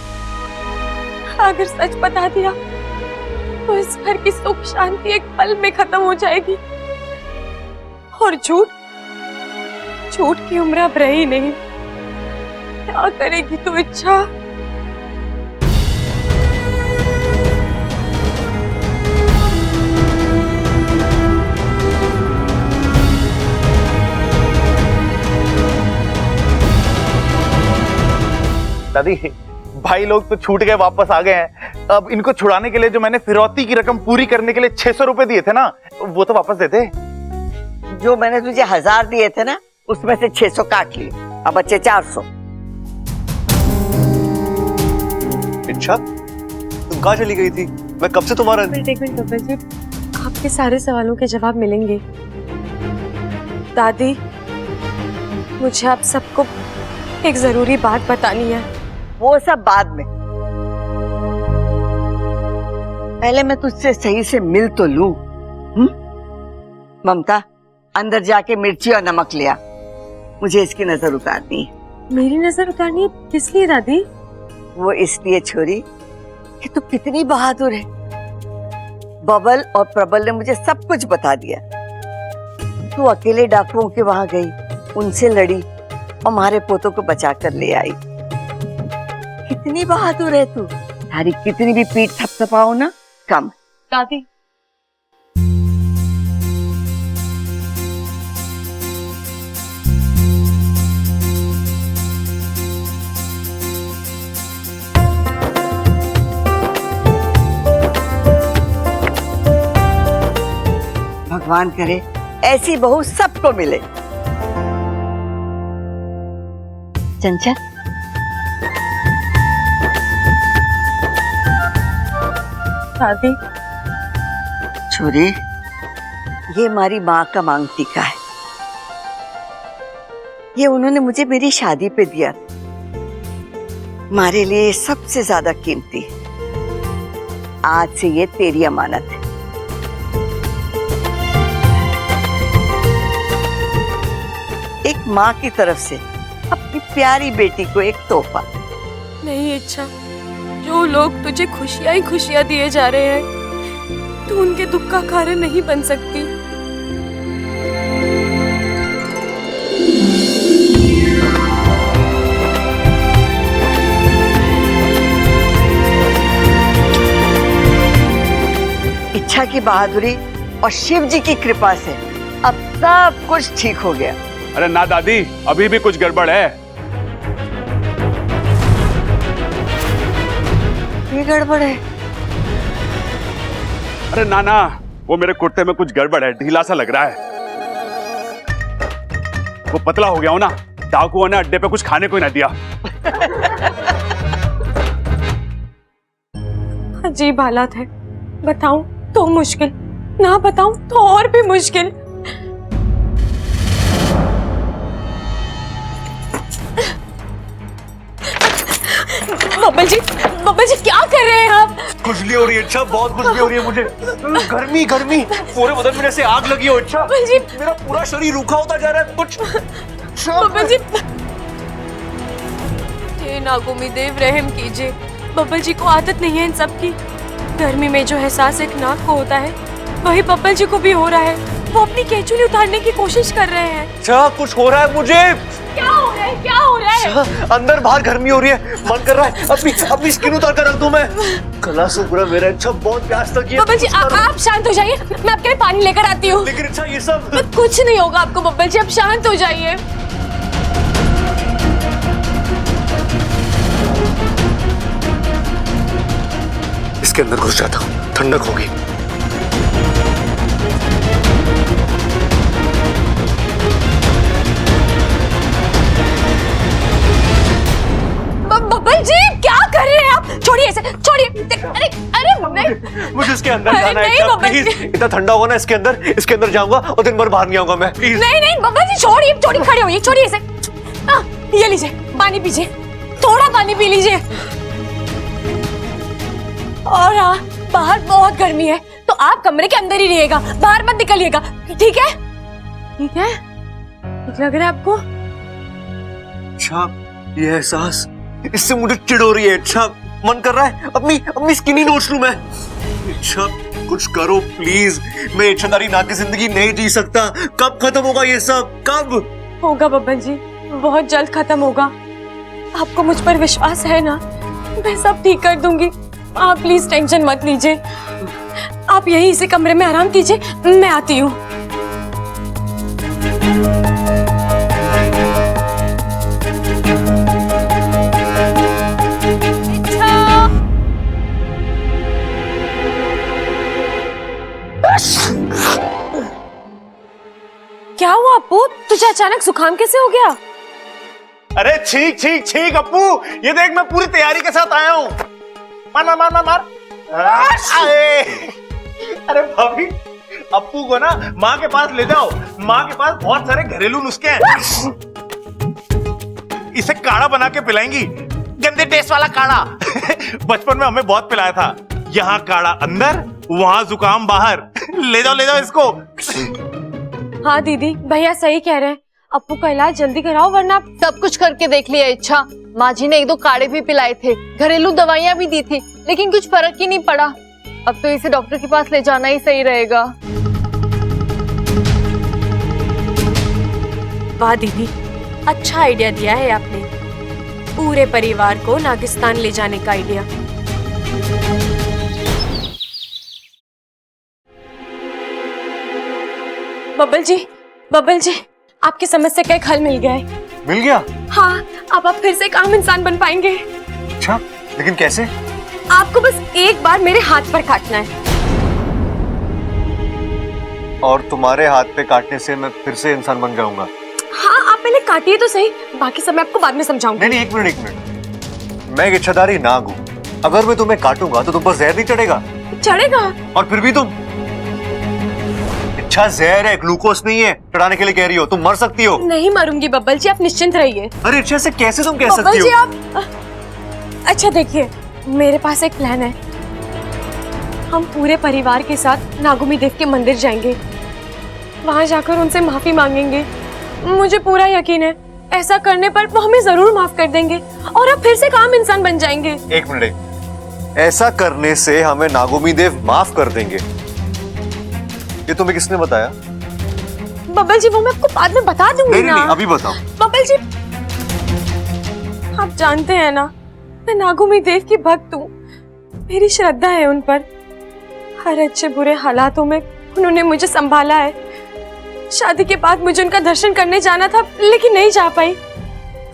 अगर सच बता दिया तो इस घर की सुख शांति एक पल में खत्म हो जाएगी और झूठ की उम्र अब रही नहीं। क्या करेगी तू इच्छा? दादी, भाई लोग तो छूट गए, वापस आ गए हैं। अब इनको छुड़ाने के लिए जो मैंने फिरौती की रकम पूरी करने के लिए 600 रुपए दिए थे ना, वो तो वापस दे दे। जो मैंने तुझे 1000 दिए थे ना, उसमें से 600 काट लिए, अब बचे 400। इच्छा, तुम कहाँ चली गई थी? मैं कब से तुम्हारा एक मिनट बब्बल जी, आपके सारे सवालों के जवाब मिलेंगे। दादी, मुझे आप सबको एक जरूरी बात बतानी है। वो सब बाद में, पहले मैं तुझसे सही से मिल तो लूं। ममता, अंदर जाके मिर्ची और नमक ले आ, मुझे इसकी नजर उतारनी है। मेरी नजर उतारनी है? किस लिए दादी? वो इसलिए छोरी कि तू कितनी बहादुर है। बबल और प्रबल ने मुझे सब कुछ बता दिया। तू अकेले डाकुओं के वहां गई, उनसे लड़ी और हमारे पोतों को बचा कर ले आई। कितनी बहादुर है तू। तारी कितनी भी पीठ थपथपाओ ना, कम। दादी, भगवान करे ऐसी बहू सबको मिले। चंचल, दादी, छोरी, ये हमारी माँ का मांग टीका है। ये उन्होंने मुझे मेरी शादी पे दिया था। हमारे लिए सबसे ज्यादा कीमती है। आज से ये तेरी अमानत है। एक माँ की तरफ से अपनी प्यारी बेटी को एक तोहफा। नहीं इच्छा, जो लोग तुझे खुशियां ही खुशियां दिए जा रहे हैं, तू उनके दुख का कारण नहीं बन सकती। इच्छा की बहादुरी और शिव जी की कृपा से अब सब कुछ ठीक हो गया। अरे ना दादी, अभी भी कुछ गड़बड़ है। ये गड़बड़ है? अरे ना, वो मेरे कुर्ते में कुछ गड़बड़ है, ढीला सा लग रहा है। वो पतला हो गया हो ना, डाकुओं ने अड्डे पे कुछ खाने को ही ना दिया। अजीब हालात है, बताऊं तो मुश्किल, ना बताऊं तो और भी मुश्किल। बब्बल जी क्या कर रहे हैं आप? खुजली हो रही है अच्छा, बहुत खुजली हो रही है मुझे। गर्मी गर्मी, पूरे बदन में जैसे आग लगी हो अच्छा। बब्बल जी, मेरा पूरा शरीर रूखा होता जा रहा है कुछ। बब्बल जी, हे नागोमी देव रहम कीजिए। बब्बल जी को आदत नहीं है इन सब की। गर्मी में जो एहसास एक नाग को होता है, वही बब्बल जी को भी हो रहा है। वो अपनी केचुली उतारने की कोशिश कर रहे हैं। अच्छा कुछ हो रहा है मुझे। क्या हो रहा है? क्या हो रहा है? अच्छा, अंदर बाहर गर्मी हो रही है, मन कर रहा है अपनी स्किन उतार कर रख दूं मैं। गला सूख रहा है मेरा अच्छा, बहुत प्यास लगी है। बब्बल जी आप शांत हो जाइए, मैं आपके लिए पानी लेकर आती हूँ। लेकिन अच्छा ये सब कुछ नहीं होगा आपको बब्बल जी, आप शांत हो जाइए। इसके अंदर घुस जाता हूँ, ठंडक होगी। बब्बल जी क्या कर रहे हैं आप? छोड़िए इसे, छोड़िए। अरे नहीं, मुझे इसके अंदर अरे जाना है नहीं अच्छा, बब्बल प्लीज। जी। इतना ठंडा होगा ना इसके अंदर जाऊंगा और दिन भर बाहर नहीं आऊंगा मैं, प्लीज। नहीं बब्बल जी छोड़िए, खड़े होइए, छोड़िए इसे। ये लीजिए पानी पीजिए, थोड़ा पानी पी लीजिए। और हाँ, बाहर बहुत गर्मी है, तो आप कमरे के अंदर ही रहिएगा, बाहर मत निकलिएगा, ठीक है? ठीक है, ठीक लग रहा है आपको? अच्छा ये एहसास, इससे मुझे चिढ़ हो रही है अच्छा, मन कर रहा है अपनी स्किन ही नोच लूं मैं। अच्छा कुछ करो प्लीज, मैं इच्छाधारी नाग की जिंदगी नहीं जी सकता। कब खत्म होगा ये सब, कब होगा बब्बल जी, बहुत जल्द खत्म होगा। आपको मुझ पर विश्वास है ना? मैं सब ठीक कर दूंगी, आप प्लीज टेंशन मत लीजिए। आप यहीं इसी कमरे में आराम कीजिए, मैं आती हूँ। क्या हुआ अप्पू, तुझे अचानक जुकाम कैसे हो गया? अरे छीक अप्पू, ये देख मैं पूरी तैयारी के साथ आया हूँ। मार। अरे भाभी, अप्पू को ना माँ के पास ले जाओ, माँ के पास बहुत सारे घरेलू नुस्खे हैं। इसे काढ़ा बना के पिलाएंगी, गंदे टेस्ट वाला काढ़ा। बचपन में हमें बहुत पिलाया था। यहाँ काढ़ा अंदर, वहाँ जुकाम बाहर। ले जाओ इसको। हाँ दीदी, भैया सही कह रहे हैं, अप्पू का इलाज जल्दी कराओ वरना। सब कुछ करके देख लिया इच्छा, माँ जी ने 1-2 काढ़े भी पिलाए थे, घरेलू दवाइयाँ भी दी थी, लेकिन कुछ फर्क ही नहीं पड़ा। अब तो इसे डॉक्टर के पास ले जाना ही सही रहेगा। वाह दीदी, अच्छा आइडिया दिया है आपने, पूरे परिवार को नागिस्तान ले जाने का आइडिया। बब्बल जी, आपकी समस्या का एक हल मिल गया है। मिल गया? हाँ, अब आप फिर से एक आम इंसान बन पाएंगे। अच्छा, लेकिन कैसे? आपको बस एक बार मेरे हाथ पर काटना है। और तुम्हारे हाथ पे काटने से मैं फिर से इंसान बन जाऊंगा? हाँ, आप पहले काटिए तो सही, बाकी सब मैं आपको बाद में समझाऊंगी। नहीं, एक मिनट। मैं एक इच्छाधारी नाग हूँ, अगर मैं तुम्हें काटूंगा तो तुम पर जहर नहीं चढ़ेगा? चढ़ेगा। और फिर भी तुम, अच्छा जहर है, ग्लूकोज नहीं है, चढ़ाने के लिए कह रही हो, तुम मर सकती हो। नहीं मरूंगी बब्बल जी, आप निश्चिंत रहिए। अरे अच्छा से कैसे तुम कह सकती हो? बब्बल जी आप, अच्छा देखिए, मेरे पास एक प्लान है। हम पूरे परिवार के साथ नागोमी देव के मंदिर जाएंगे, वहां जाकर उनसे माफी मांगेंगे। मुझे पूरा यकीन है, ऐसा करने पर वो हमें जरूर माफ कर देंगे और अब फिर से काम इंसान बन जाएंगे। एक मिनट, ऐसा करने से हमें नागोमी देव माफ कर देंगे। ये तुम्हें किसने बताया? बब्बल जी वो मैं आपको बाद में बता दूंगी नहीं, ना। नहीं, अभी बताओ। बब्बल जी आप जानते हैं ना मैं नागोमी देव की भक्त हूँ। मेरी श्रद्धा है उन पर। हर अच्छे बुरे हालातों में उन्होंने मुझे संभाला है। शादी के बाद मुझे उनका दर्शन करने जाना था लेकिन नहीं जा पाई।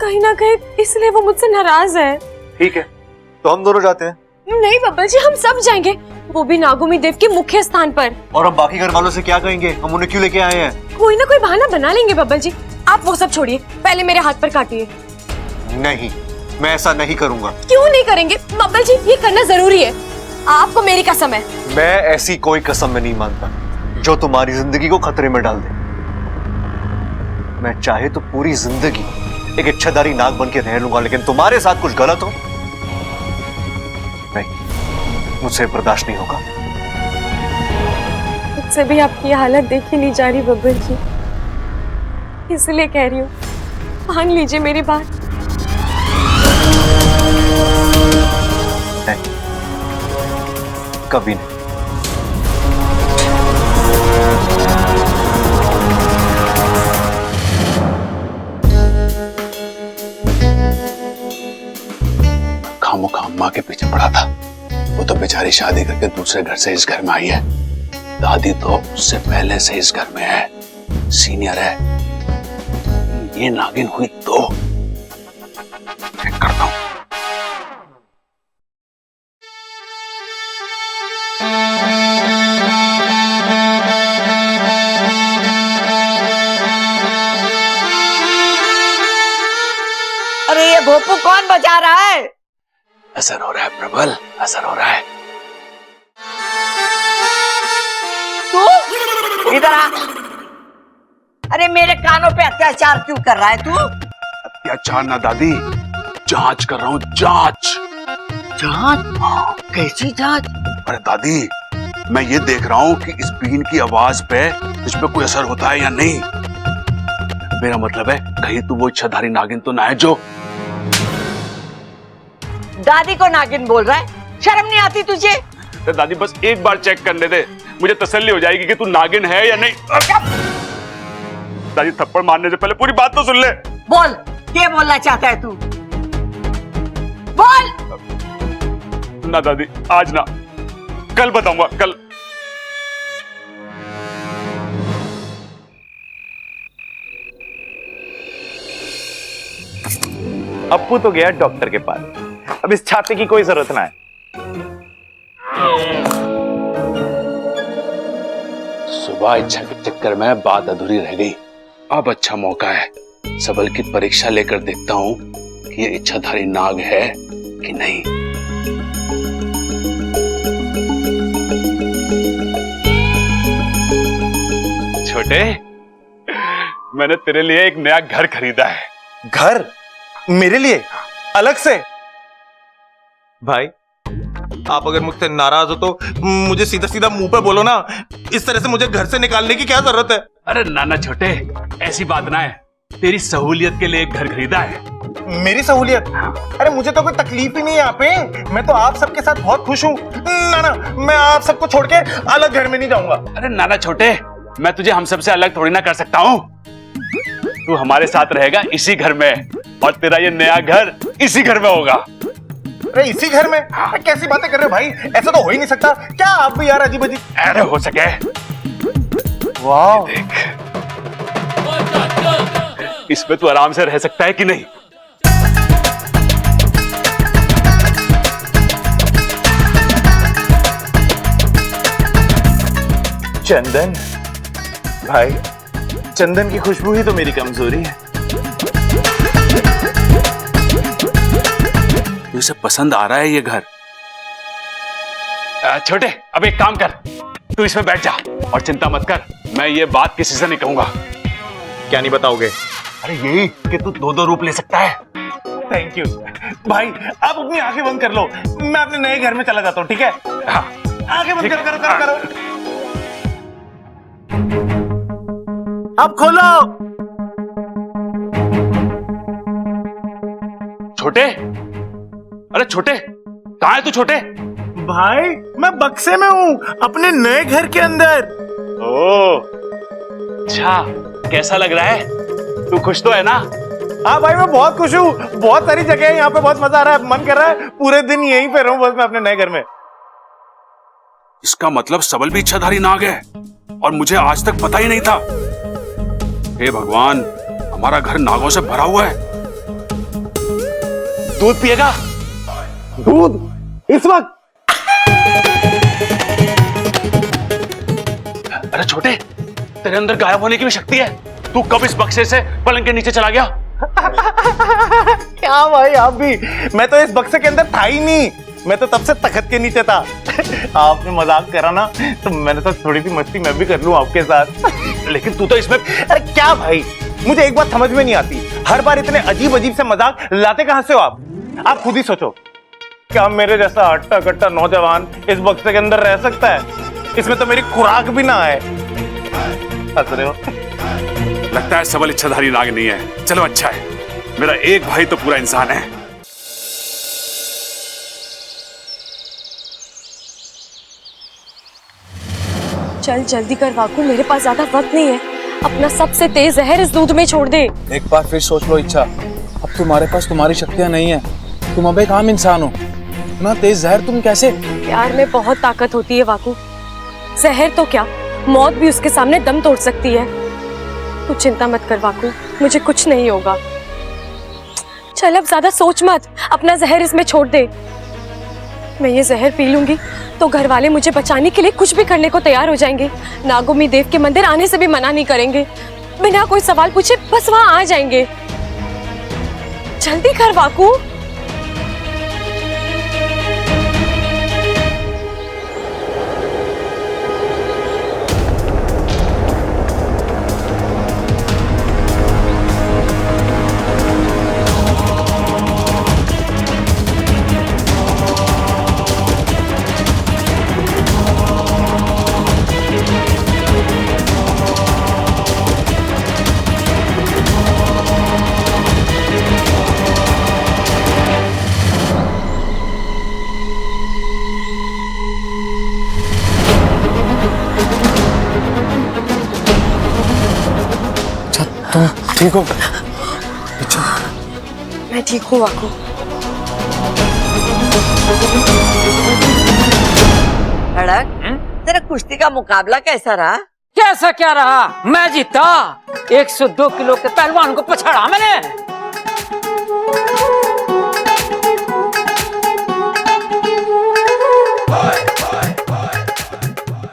कहीं ना कहीं इसलिए वो मुझसे नाराज है। ठीक है, तो हम दोनों जाते हैं। नहीं बब्बल जी हम सब जाएंगे, वो भी नागोमी देव के मुख्य स्थान पर। और हम बाकी घर वालों से क्या कहेंगे? हम उन्हें क्यों लेके आए हैं? कोई ना कोई बहाना बना लेंगे बब्बल जी। आप वो सब छोड़िए, पहले मेरे हाथ पर काटिए। नहीं, मैं ऐसा नहीं करूंगा। क्यों नहीं करेंगे बब्बल जी? ये करना जरूरी है। आपको मेरी कसम है। मैं ऐसी कोई कसम में नहीं मानता जो तुम्हारी जिंदगी को खतरे में डाल दे। मैं चाहे तो पूरी जिंदगी एक इच्छाधारी नाग बन के रह लूंगा, लेकिन तुम्हारे साथ कुछ गलत हो नहीं, मुझसे बर्दाश्त नहीं होगा। मुझसे भी आपकी हालत देखी नहीं जा रही बब्बल जी, इसलिए कह रही हूँ मान लीजिए मेरी बात। नहीं, कभी नहीं। खामोखा अम्मा के पीछे पड़ा था। वो तो बेचारी शादी करके दूसरे घर से इस घर में आई है। दादी तो उससे पहले से इस घर में है, सीनियर है। ये नागिन हुई तो चेक करता हूं। अरे ये भोपू कौन बजा रहा है? असर हो रहा है प्रबल, असर हो रहा है। तू इधर आ। अरे मेरे कानों पे अत्याचार क्यों कर रहा है तू? अत्याचार ना दादी, जांच कर रहा हूं, जांच। जांच? कैसी जांच? अरे दादी, मैं ये देख रहा हूं कि इस बीन की आवाज पे तुझ पे कोई असर होता है या नहीं। मेरा मतलब है कहीं तू वो इच्छाधारी नागिन तो ना है जो दादी को नागिन बोल रहा है? शर्म नहीं आती तुझे? तो दादी बस एक बार चेक करने दे, मुझे तसल्ली हो जाएगी कि तू नागिन है या नहीं। दादी थप्पड़ मारने से पहले पूरी बात तो सुन ले। बोल, क्या बोलना चाहता है तू? बोल। ना दादी, आज ना, कल बताऊंगा, कल। अप्पू तो गया डॉक्टर के पास, अब इस छाते की कोई जरूरत ना है। सुबह इच्छा के चक्कर में बात अधूरी रह गई। अब अच्छा मौका है, सबल की परीक्षा लेकर देखता हूं कि ये इच्छाधारी नाग है कि नहीं। छोटे, मैंने तेरे लिए एक नया घर खरीदा है। घर? मेरे लिए अलग से? भाई आप अगर मुझसे नाराज हो तो मुझे सीधा सीधा मुंह पे बोलो ना। इस तरह से मुझे घर से निकालने की क्या जरूरत है? अरे नाना छोटे, ऐसी बात ना है, तेरी सहूलियत के लिए एक घर खरीदा है। मेरी सहूलियत? अरे मुझे तो कोई तकलीफ ही नहीं है यहाँ पे। मैं तो आप सबके साथ बहुत खुश हूँ। ना, मैं आप सबको छोड़ के अलग घर में नहीं जाऊंगा। अरे नाना छोटे, मैं तुझे हम सबसे अलग थोड़ी ना कर सकता हूँ। तू हमारे साथ रहेगा इसी घर में, और तेरा ये नया घर इसी घर में होगा। अरे इसी घर में? कैसी बातें कर रहे हो भाई? ऐसा तो हो ही नहीं सकता। क्या आप भी यार अजीब अजीब। अरे हो सके। वाह, देख, इसमें तू आराम से रह सकता है कि नहीं? चंदन भाई, चंदन की खुशबू ही तो मेरी कमजोरी है। तुझे पसंद आ रहा है ये घर? छोटे, अब एक काम कर, तू इसमें बैठ जा और चिंता मत कर, मैं ये बात किसी से नहीं कहूंगा। क्या नहीं बताओगे? अरे यही कि तू दो दो रूप ले सकता है। थैंक यू भाई, आप अपनी आंखें बंद कर लो, मैं अपने नए घर में चला जाता हूँ, ठीक है? हाँ, आंखें बंद करो। अब खोलो। छोटे, अरे छोटे, कहाँ है तू? छोटे, भाई मैं बक्से में हूँ, अपने नए घर के अंदर। ओ, अच्छा, कैसा लग रहा है? तू खुश तो है ना? हाँ भाई, मैं बहुत खुश हूँ। बहुत सारी जगह है यहाँ पे, बहुत मजा आ रहा है। मन कर रहा है पूरे दिन यहीं पे रहूं बस मैं अपने नए घर में। इसका मतलब सबल भी इच्छाधारी नाग है और मुझे आज तक पता ही नहीं था। हे भगवान, हमारा घर नागों से भरा हुआ है। दूध पिएगा? दूध इस वक्त? अरे छोटे, तेरे अंदर गायब होने की भी शक्ति है। तू कब इस बक्से से पलंग के नीचे चला गया? क्या भाई आप भी? मैं तो इस बक्से के अंदर था ही नहीं, मैं तो तब से तखत के नीचे था। आपने मजाक करा ना, तो मैंने तो थोड़ी सी मस्ती मैं भी कर लूं आपके साथ। लेकिन तू तो इसमें। अरे क्या भाई, मुझे एक बात समझ में नहीं आती, हर बार इतने अजीब अजीब से मजाक लाते कहां से हो आप? आप खुद ही सोचो, क्या मेरे जैसा हट्टा कट्टा नौजवान इस बक्से के अंदर रह सकता है? इसमें तो मेरी खुराक भी ना है। हंस रहे हो? लगता है सबल इच्छाधारी नाग नहीं है। चलो अच्छा है, मेरा एक भाई तो पूरा इंसान है। चल जल्दी कर वाकू, मेरे पास ज्यादा वक्त नहीं है। अपना सबसे तेज जहर इस दूध में छोड़ दे। एक बार फिर सोच लो इच्छा, अब तुम्हारे पास तुम्हारी शक्तियां नहीं है, तुम अब एक आम इंसान हो। इतना तेज जहर तुम कैसे? प्यार में बहुत ताकत होती है वाकू, जहर तो क्या, मौत भी उसके सामने दम तोड़ सकती है। तू चिंता मत कर वाकू, मुझे कुछ नहीं होगा। चल अब ज्यादा सोच मत, अपना जहर इसमें छोड़ दे। मैं ये जहर पी लूंगी तो घर वाले मुझे बचाने के लिए कुछ भी करने को तैयार हो जाएंगे। नागोमी देव के मंदिर आने से भी मना नहीं करेंगे, बिना कोई सवाल पूछे बस वहां आ जाएंगे। जल्दी कर वाकू। तुम ठीक हो? मैं ठीक हूँ वाकू। धड़क, तेरा कुश्ती का मुकाबला कैसा रहा? कैसा क्या रहा, मैं जीता। 102 किलो के पहलवान को पछाड़ा मैंने।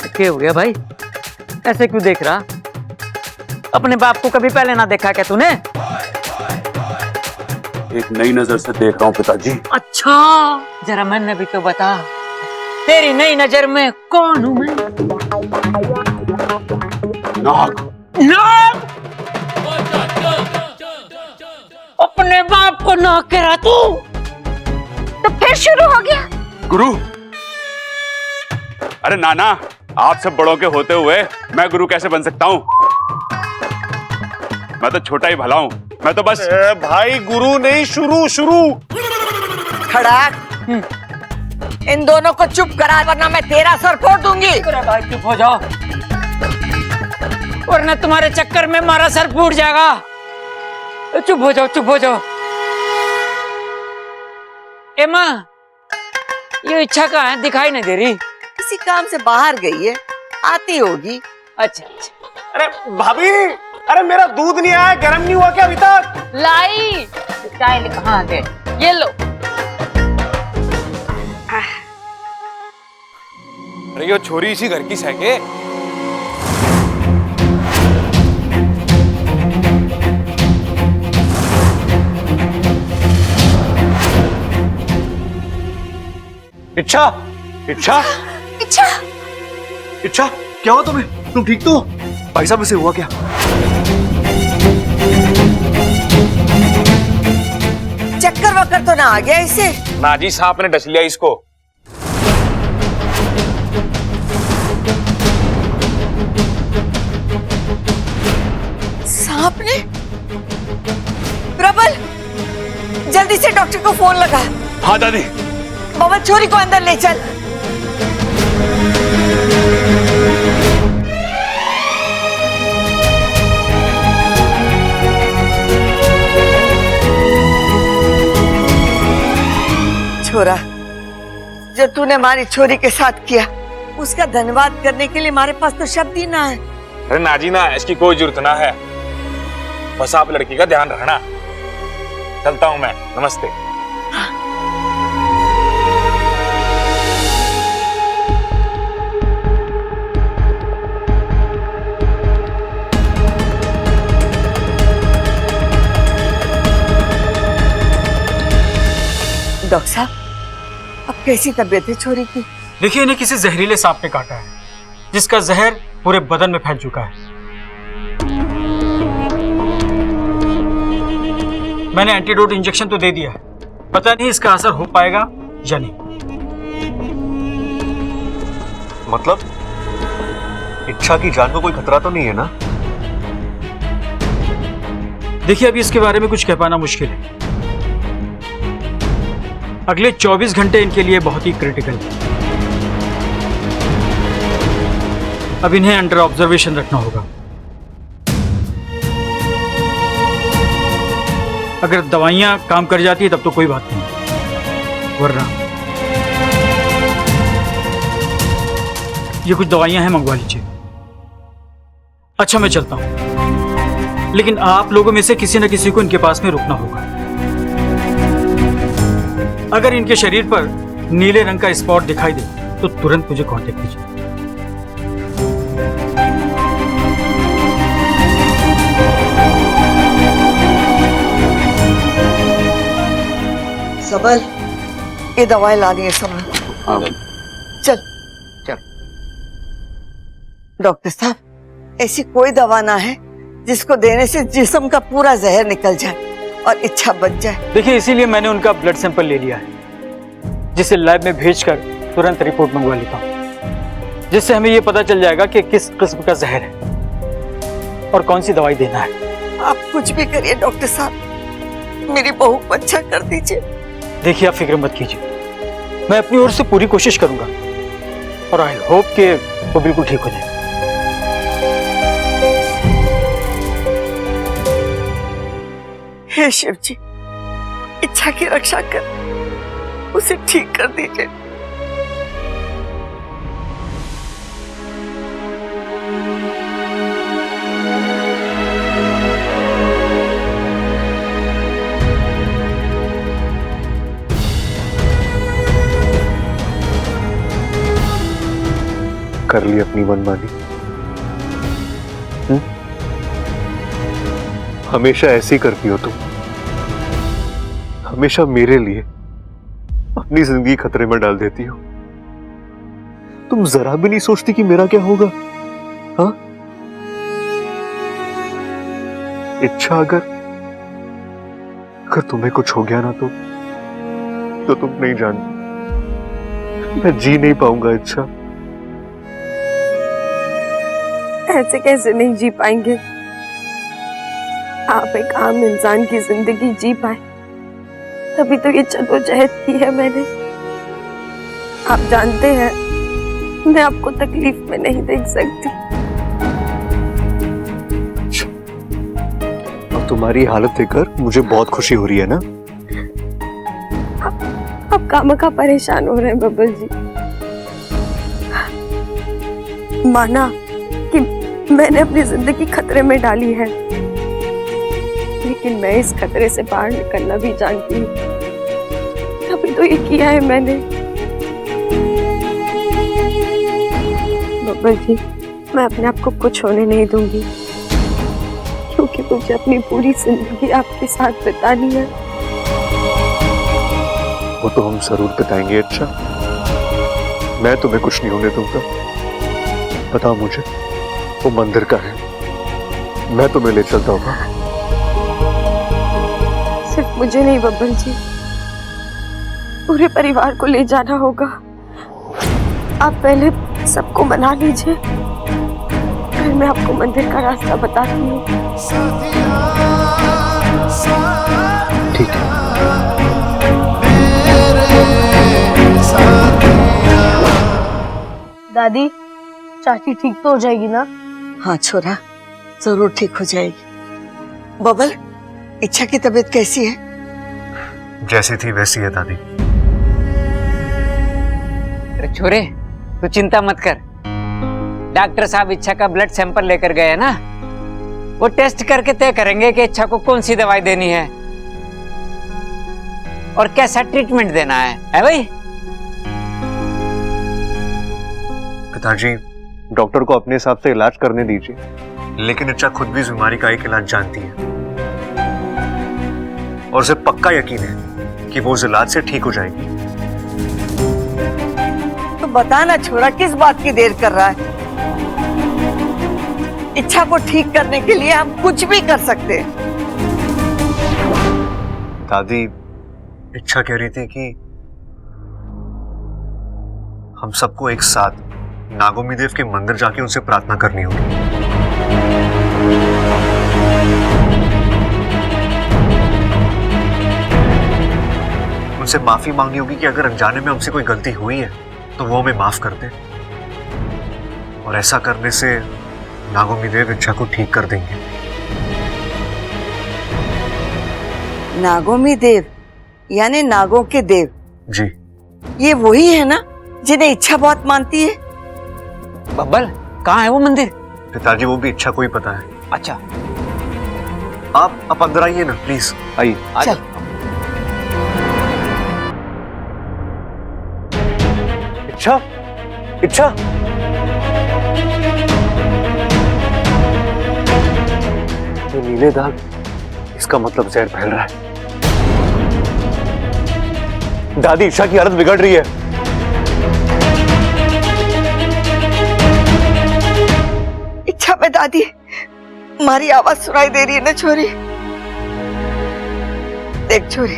क्या हो गया भाई, ऐसे क्यों देख रहा? अपने बाप को कभी पहले ना देखा क्या तूने? एक नई नजर से देख रहा हूँ पिताजी। अच्छा, जरा मैंने भी तो बता, तेरी नई नजर में कौन हूँ मैं? नाग। नाग? अपने बाप को नाग कह रहा तू? तो फिर शुरू हो गया? गुरु, अरे नाना, आप सब बड़ों के होते हुए मैं गुरु कैसे बन सकता हूँ? मैं तो छोटा ही भला हूँ, मैं तो बस। भाई गुरु नहीं, शुरू शुरू। खड़क, इन दोनों को चुप करा वरना मैं तेरा सर फोड़ दूंगी। अरे भाई चुप हो जाओ, वरना तुम्हारे चक्कर में हमारा सर फूट जाएगा। चुप हो जाओ, चुप हो जाओ। ए माँ, ये इच्छा कहाँ है? दिखाई नहीं दे रही। किसी काम से बाहर गई है, आती होगी। अच्छा अच्छा। अरे भाभी, अरे मेरा दूध नहीं आया, गर्म नहीं हुआ क्या अभी तक? लाई चाय कहाँ गए? ये लो। अरे ये छोरी इसी घर की सैके। इच्छा, इच्छा, इच्छा, इच्छा, क्या हुआ तुम्हें? तुम ठीक तो हो? भाई साहब इसे हुआ क्या? चक्कर वक्कर तो ना आ गया इसे? नाजी साहब ने डस लिया इसको। सांप ने? प्रबल, जल्दी से डॉक्टर को फोन लगा। हाँ दादी। बबल छोरी को अंदर ले चल। छोरा, जो तूने हमारी छोरी के साथ किया उसका धन्यवाद करने के लिए हमारे पास तो शब्द ही ना है। अरे नाजी ना, इसकी कोई जरूरत ना है, बस आप लड़की का ध्यान रखना। चलता हूं मैं, नमस्ते। डॉक्टर साहब, अब कैसी तबीयत है छोरी की? देखिए, इन्हें किसी जहरीले सांप ने काटा है, जिसका जहर पूरे बदन में फैल चुका है। मैंने एंटीडोट इंजेक्शन तो दे दिया है, पता नहीं इसका असर हो पाएगा या नहीं। मतलब इच्छा की जान को कोई खतरा तो नहीं है ना? देखिए, अभी इसके बारे में कुछ कह पाना मुश्किल है। अगले 24 घंटे इनके लिए बहुत ही क्रिटिकल है। अब इन्हें अंडर ऑब्जर्वेशन रखना होगा। अगर दवाइयां काम कर जाती है तब तो कोई बात नहीं, वरना ये कुछ दवाइयां हैं, मंगवा लीजिए। अच्छा, मैं चलता हूं, लेकिन आप लोगों में से किसी न किसी को इनके पास में रुकना होगा। अगर इनके शरीर पर नीले रंग का स्पॉट दिखाई दे तो तुरंत मुझे कांटेक्ट कीजिए। सबल, ये दवाई लानी है सबल। चल चल। डॉक्टर साहब, ऐसी कोई दवा ना है जिसको देने से जिस्म का पूरा जहर निकल जाए और इच्छा बच जाए। देखिए, इसीलिए मैंने उनका ब्लड सैंपल ले लिया है, जिसे लैब में भेजकर तुरंत रिपोर्ट मंगवा लेता हूँ, जिससे हमें ये पता चल जाएगा कि किस किस्म का जहर है और कौन सी दवाई देना है। आप कुछ भी करिए डॉक्टर साहब, मेरी बहू को अच्छा कर दीजिए। देखिए, आप फिक्र मत कीजिए, मैं अपनी ओर से पूरी कोशिश करूंगा और आई होप कि वो बिल्कुल ठीक हो जाए। हे शिव जी, इच्छा की रक्षा कर, उसे ठीक कर दीजिए। कर ली अपनी मनमानी। हमेशा ऐसे ही करती हो तुम, हमेशा मेरे लिए अपनी जिंदगी खतरे में डाल देती हो। तुम जरा भी नहीं सोचती कि मेरा क्या होगा? हाँ, इच्छा अगर तुम्हें कुछ हो गया ना तो तुम नहीं जानती, मैं जी नहीं पाऊंगा। इच्छा, ऐसे कैसे नहीं जी पाएंगे? आप एक आम इंसान की जिंदगी जी पाए, तभी तो ये जद्दोजहद की है मैंने। आप जानते हैं, मैं आपको तकलीफ में नहीं देख सकती। और तुम्हारी हालत देखकर मुझे बहुत खुशी हो रही है ना? आप खामखा परेशान हो रहे हैं बब्बल जी। माना कि मैंने अपनी जिंदगी खतरे में डाली है, लेकिन मैं इस खतरे से बाहर निकलना भी जानती हूँ, तभी तो ये किया है मैंने। बब्बल जी, मैं अपने आप को कुछ होने नहीं दूंगी, क्योंकि मुझे अपनी पूरी जिंदगी आपके साथ बितानी है। वो तो हम जरूर बिताएंगे। अच्छा, मैं तुम्हें कुछ नहीं होने दूंगा। बताओ मुझे, वो मंदिर का है, मैं तुम्हें ले चलता हूँ। सिर्फ मुझे नहीं बब्बल जी, पूरे परिवार को ले जाना होगा। आप पहले सबको मना लीजिए, फिर मैं आपको मंदिर का रास्ता बताती हूँ। ठीक है। दादी, चाची ठीक तो हो जाएगी ना? हाँ छोरा, जरूर ठीक हो जाएगी। बबल, इच्छा की तबीयत कैसी है? जैसी थी वैसी है दादी। अरे छोरे, तू चिंता मत कर। डॉक्टर साहब इच्छा का ब्लड सैंपल लेकर गए हैं ना, वो टेस्ट करके तय करेंगे कि इच्छा को कौन सी दवाई देनी है और कैसा ट्रीटमेंट देना है भाई? पिताजी, डॉक्टर को अपने हिसाब से इलाज करने दीजिए, लेकिन इच्छा खुद भी इस बीमारी का एक इलाज जानती है और उसे पक्का यकीन है कि वो उस इलाज से ठीक हो जाएगी। तो बता ना छोरा, किस बात की देर कर रहा है? इच्छा को ठीक करने के लिए हम कुछ भी कर सकते हैं। दादी, इच्छा कह रही थी कि हम सबको एक साथ नागोमी देव के मंदिर जाके उनसे प्रार्थना करनी होगी। उनसे माफी मांगनी होगी कि अगर अनजाने में हमसे कोई गलती हुई है तो वो हमें माफ कर दे, और ऐसा करने से नागोमी देव इच्छा को ठीक कर देंगे। नागोमी देव यानी नागों के देव? जी। ये वही है ना जिन्हें इच्छा बहुत मानती है? बब्बल, कहाँ है वो मंदिर? पिताजी, वो भी इच्छा को ही पता है। अच्छा, आप अंदर आइए ना प्लीज, आइए। चल। इच्छा, इच्छा, ये नीले दाग, इसका मतलब जहर फैल रहा है। दादी, इच्छा की हालत बिगड़ रही है। इच्छा में दादी, हमारी आवाज सुनाई दे रही है ना छोरी? देख छोरी,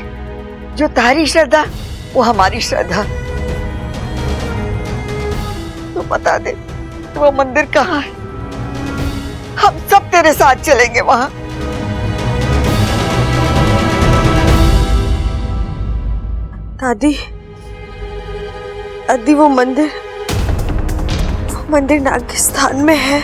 जो तारी श्रद्धा वो हमारी श्रद्धा। तो बता दे वो मंदिर कहाँ है, हम सब तेरे साथ चलेंगे वहां। दादी, दादी वो मंदिर नागिस्तान में है।